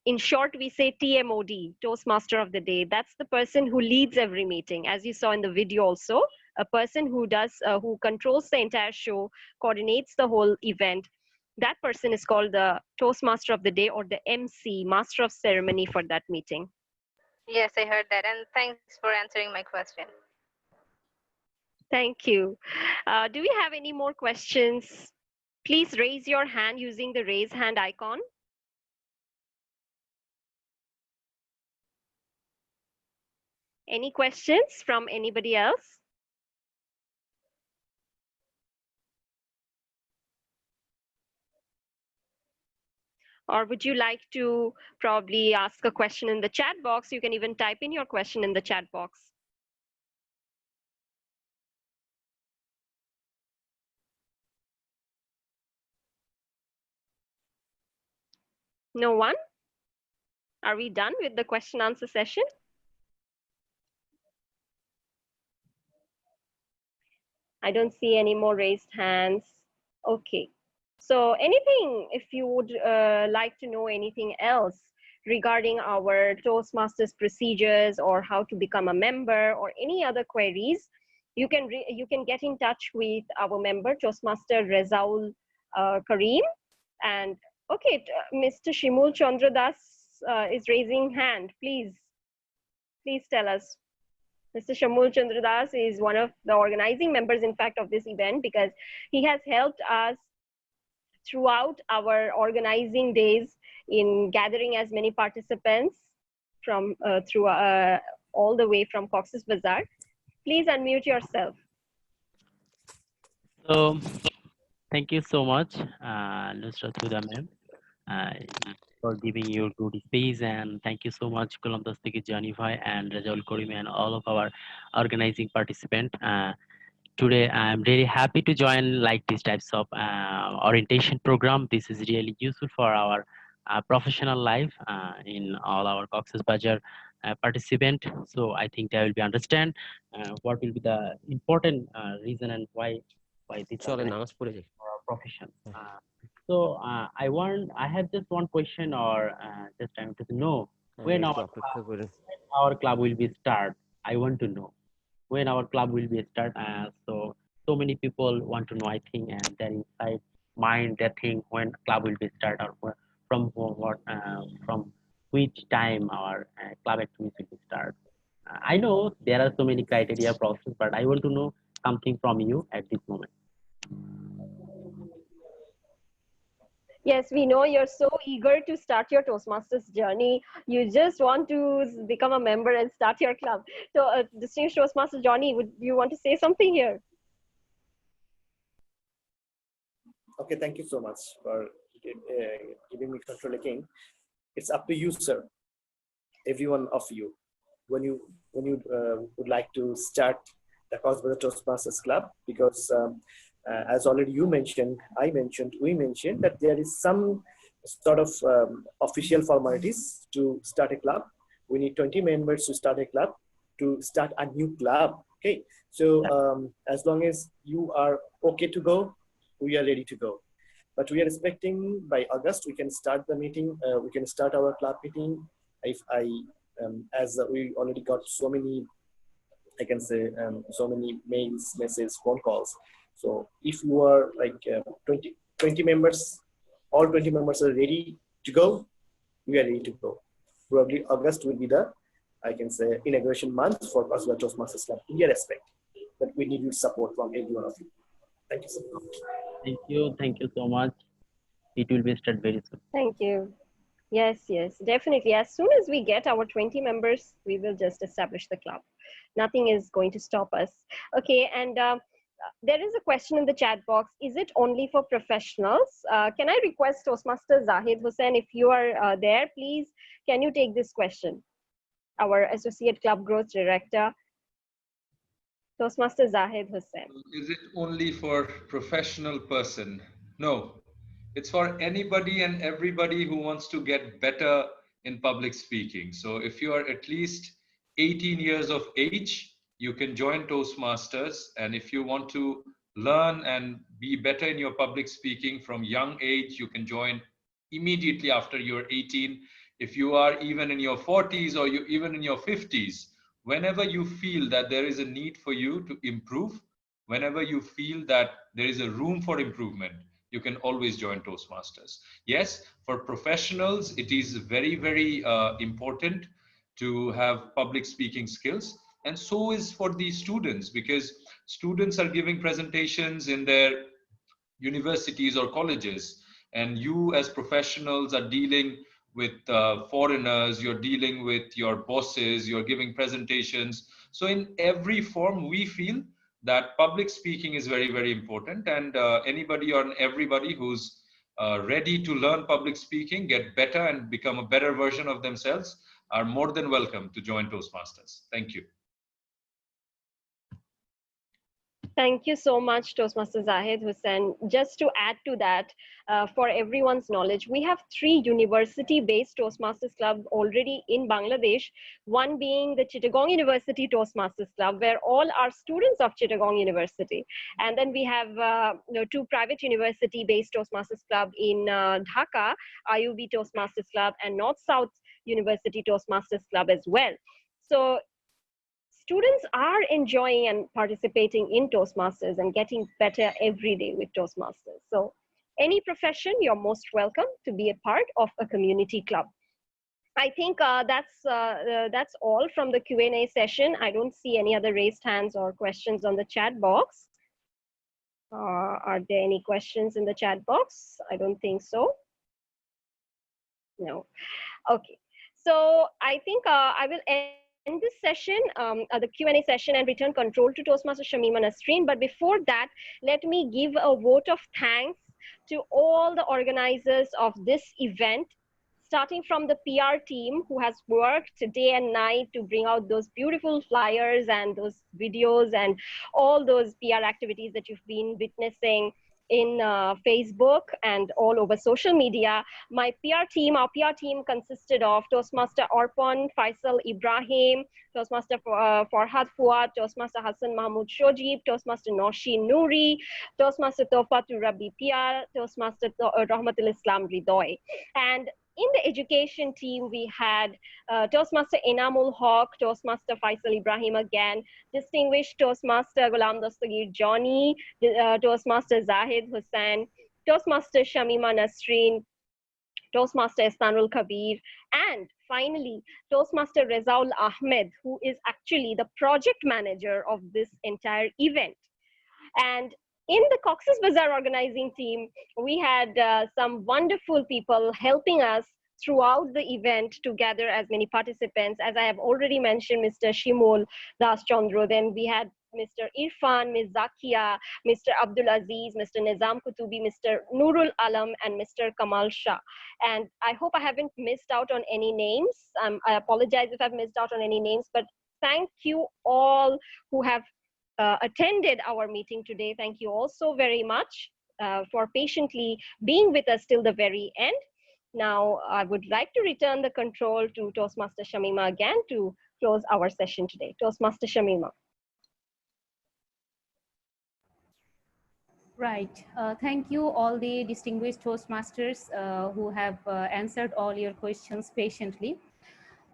Speaker 3: In short, we say TMOD, Toastmaster of the Day. That's the person who leads every meeting, as you saw in the video also, a person who controls the entire show, coordinates the whole event. That person is called the Toastmaster of the Day, or the MC, Master of Ceremony for that meeting.
Speaker 12: Yes, I heard that, and thanks for answering my question.
Speaker 3: Thank you. Do we have any more questions? Please raise your hand using the raise hand icon. Any questions from anybody else? Or would you like to probably ask a question in the chat box? You can even type in your question in the chat box. No one? Are we done with the question answer session? I don't see any more raised hands. Okay. So anything, if you would like to know anything else regarding our Toastmasters procedures or how to become a member or any other queries, you can get in touch with our member, Toastmaster Rezaul Kareem. And okay, Mr. Shimul Chandra Das is raising hand. Please tell us. Mr. Shamul Chandradas is one of the organizing members, in fact, of this event, because he has helped us throughout our organizing days in gathering as many participants from all the way from Cox's Bazar. Please unmute yourself.
Speaker 17: So, thank you so much, Nusrat, Huda ma'am, for giving your good speech, and thank you so much, Golam, Dastagir, Jony bhai, and Rezaul Karim, and all of our organizing participants. Today, I'm really happy to join like these types of orientation program. This is really useful for our professional life in all our Cox's Bazar participant. So I think they will be understand what will be the important reason and why this for our profession. So I have just one question, or just I want to know when our club will be start. I want to know when our club will be start. So many people want to know, I think, and their inside mind they think when club will be start, or from what from which time our club activities will be start. I know there are so many criteria process, but I want to know something from you at this moment.
Speaker 3: Yes, we know you're so eager to start your Toastmasters journey. You just want to become a member and start your club. So, distinguished Toastmaster Jony, would you want to say something here?
Speaker 4: Okay, thank you so much for giving me control again. It's up to you, sir. Every one of you, when you would like to start the Cox's Toastmasters Club, because as already you mentioned, we mentioned that there is some sort of official formalities to start a club. We need 20 members to start a club, to start a new club. Okay, so as long as you are okay to go, we are ready to go. But we are expecting by August we can start the meeting. We can start our club meeting. As we already got so many, I can say so many mails, messages, phone calls. So if you are like 20 members, all 20 members are ready to go, we are ready to go. Probably August will be the, I can say, inauguration month for Cox's Toastmasters Club in your respect. But we need your support from every one of you. Thank you so much.
Speaker 17: Thank you so much. It will be start very soon.
Speaker 3: Thank you. Yes, definitely. As soon as we get our 20 members, we will just establish the club. Nothing is going to stop us. Okay, and there is a question in the chat box. Is it only for professionals? Can I request Toastmaster Zahid Hossain, if you are there, please, can you take this question? Our Associate Club Growth Director, Toastmaster Zahid Hossain.
Speaker 9: Is it only for professional person? No, it's for anybody and everybody who wants to get better in public speaking. So if you are at least 18 years of age, you can join Toastmasters. And if you want to learn and be better in your public speaking from young age, you can join immediately after you're 18. If you are even in your 40s or you even in your 50s, whenever you feel that there is a need for you to improve, whenever you feel that there is a room for improvement, you can always join Toastmasters. Yes, for professionals, it is very, very important to have public speaking skills. And so is for the students, because students are giving presentations in their universities or colleges. And you as professionals are dealing with foreigners, you're dealing with your bosses, you're giving presentations. So in every form, we feel that public speaking is very, very important. And anybody or everybody who's ready to learn public speaking, get better and become a better version of themselves are more than welcome to join Toastmasters. Thank you.
Speaker 3: Thank you so much, Toastmaster Zahid, Hossain. Just to add to that, for everyone's knowledge, we have 3 university-based Toastmasters Club already in Bangladesh, one being the Chittagong University Toastmasters Club, where all are students of Chittagong University. And then we have 2 private university-based Toastmasters Club in Dhaka, IUB Toastmasters Club, and North-South University Toastmasters Club as well. So students are enjoying and participating in Toastmasters and getting better every day with Toastmasters. So any profession, you're most welcome to be a part of a community club. I think that's all from the Q&A session. I don't see any other raised hands or questions on the chat box. Are there any questions in the chat box? I don't think so. No. Okay. So I think I will end this session, the Q&A session, and return control to Toastmaster Shamima Nasrin. But before that, let me give a vote of thanks to all the organizers of this event, starting from the PR team who has worked day and night to bring out those beautiful flyers and those videos and all those PR activities that you've been witnessing in Facebook and all over social media. My PR team, our PR team consisted of Toastmaster Arpan Faisal Ibrahim, Toastmaster Farhad Fuad, Toastmaster Hassan Mahmoud Shojib, Toastmaster Nosheen Noori, Toastmaster Tawfatur Rabbi Pia, Toastmaster Rahmatul Islam Ridoy. And in the education team, we had Toastmaster Enamul Haq, Toastmaster Faisal Ibrahim again, distinguished Toastmaster Golam Dastagir Jony, Toastmaster Zahid Hossain, Toastmaster Shamima Nasrin, Toastmaster Ehsanul Kabir, and finally, Toastmaster Rezaul Ahmed, who is actually the project manager of this entire event. And in the Cox's Bazar organizing team, we had some wonderful people helping us throughout the event to gather as many participants. As I have already mentioned, Mr. Shimol Das Chandra, then we had Mr. Irfan, Ms. Zakia, Mr. Abdul Aziz, Mr. Nizam Kutubi, Mr. Nurul Alam, and Mr. Kamal Shah. And I hope I haven't missed out on any names. I apologize if I've missed out on any names, but thank you all who have attended our meeting today. Thank you all so very much for patiently being with us till the very end. Now, I would like to return the control to Toastmaster Shamima again to close our session today. Toastmaster Shamima.
Speaker 2: Right. Thank you, all the distinguished Toastmasters who have answered all your questions patiently.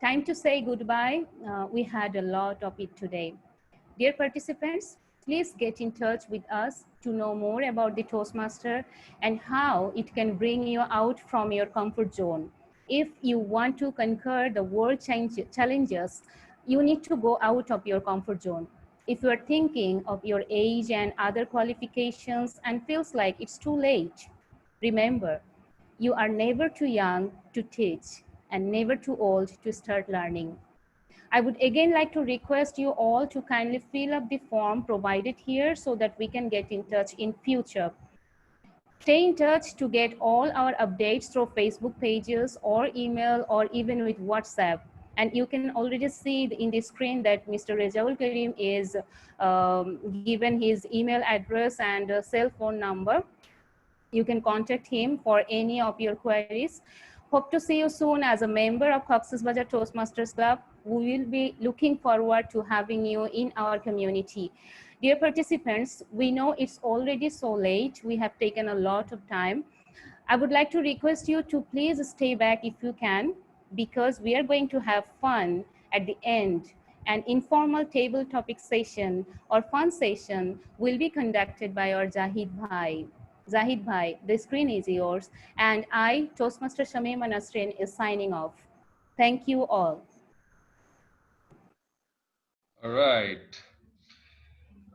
Speaker 2: Time to say goodbye. We had a lot of it today. Dear participants, please get in touch with us to know more about the Toastmaster and how it can bring you out from your comfort zone. If you want to conquer the world challenges, you need to go out of your comfort zone. If you are thinking of your age and other qualifications and feels like it's too late, remember, you are never too young to teach and never too old to start learning. I would again like to request you all to kindly fill up the form provided here so that we can get in touch in future. Stay in touch to get all our updates through Facebook pages or email or even with WhatsApp. And you can already see in the screen that Mr. Rezaul Karim is given his email address and cell phone number. You can contact him for any of your queries. Hope to see you soon as a member of Cox's Bazar Toastmasters Club. We will be looking forward to having you in our community. Dear participants, we know it's already so late. We have taken a lot of time. I would like to request you to please stay back if you can, because we are going to have fun at the end. An informal table topic session or fun session will be conducted by our Zahid Bhai. Zahid Bhai, the screen is yours. And I, Toastmaster Shamima Nasrin, is signing off. Thank you all.
Speaker 9: All right.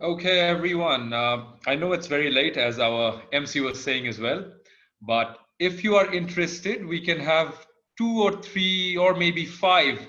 Speaker 9: Okay, everyone. I know it's very late, as our MC was saying as well. But if you are interested, we can have 2 or 3 or maybe 5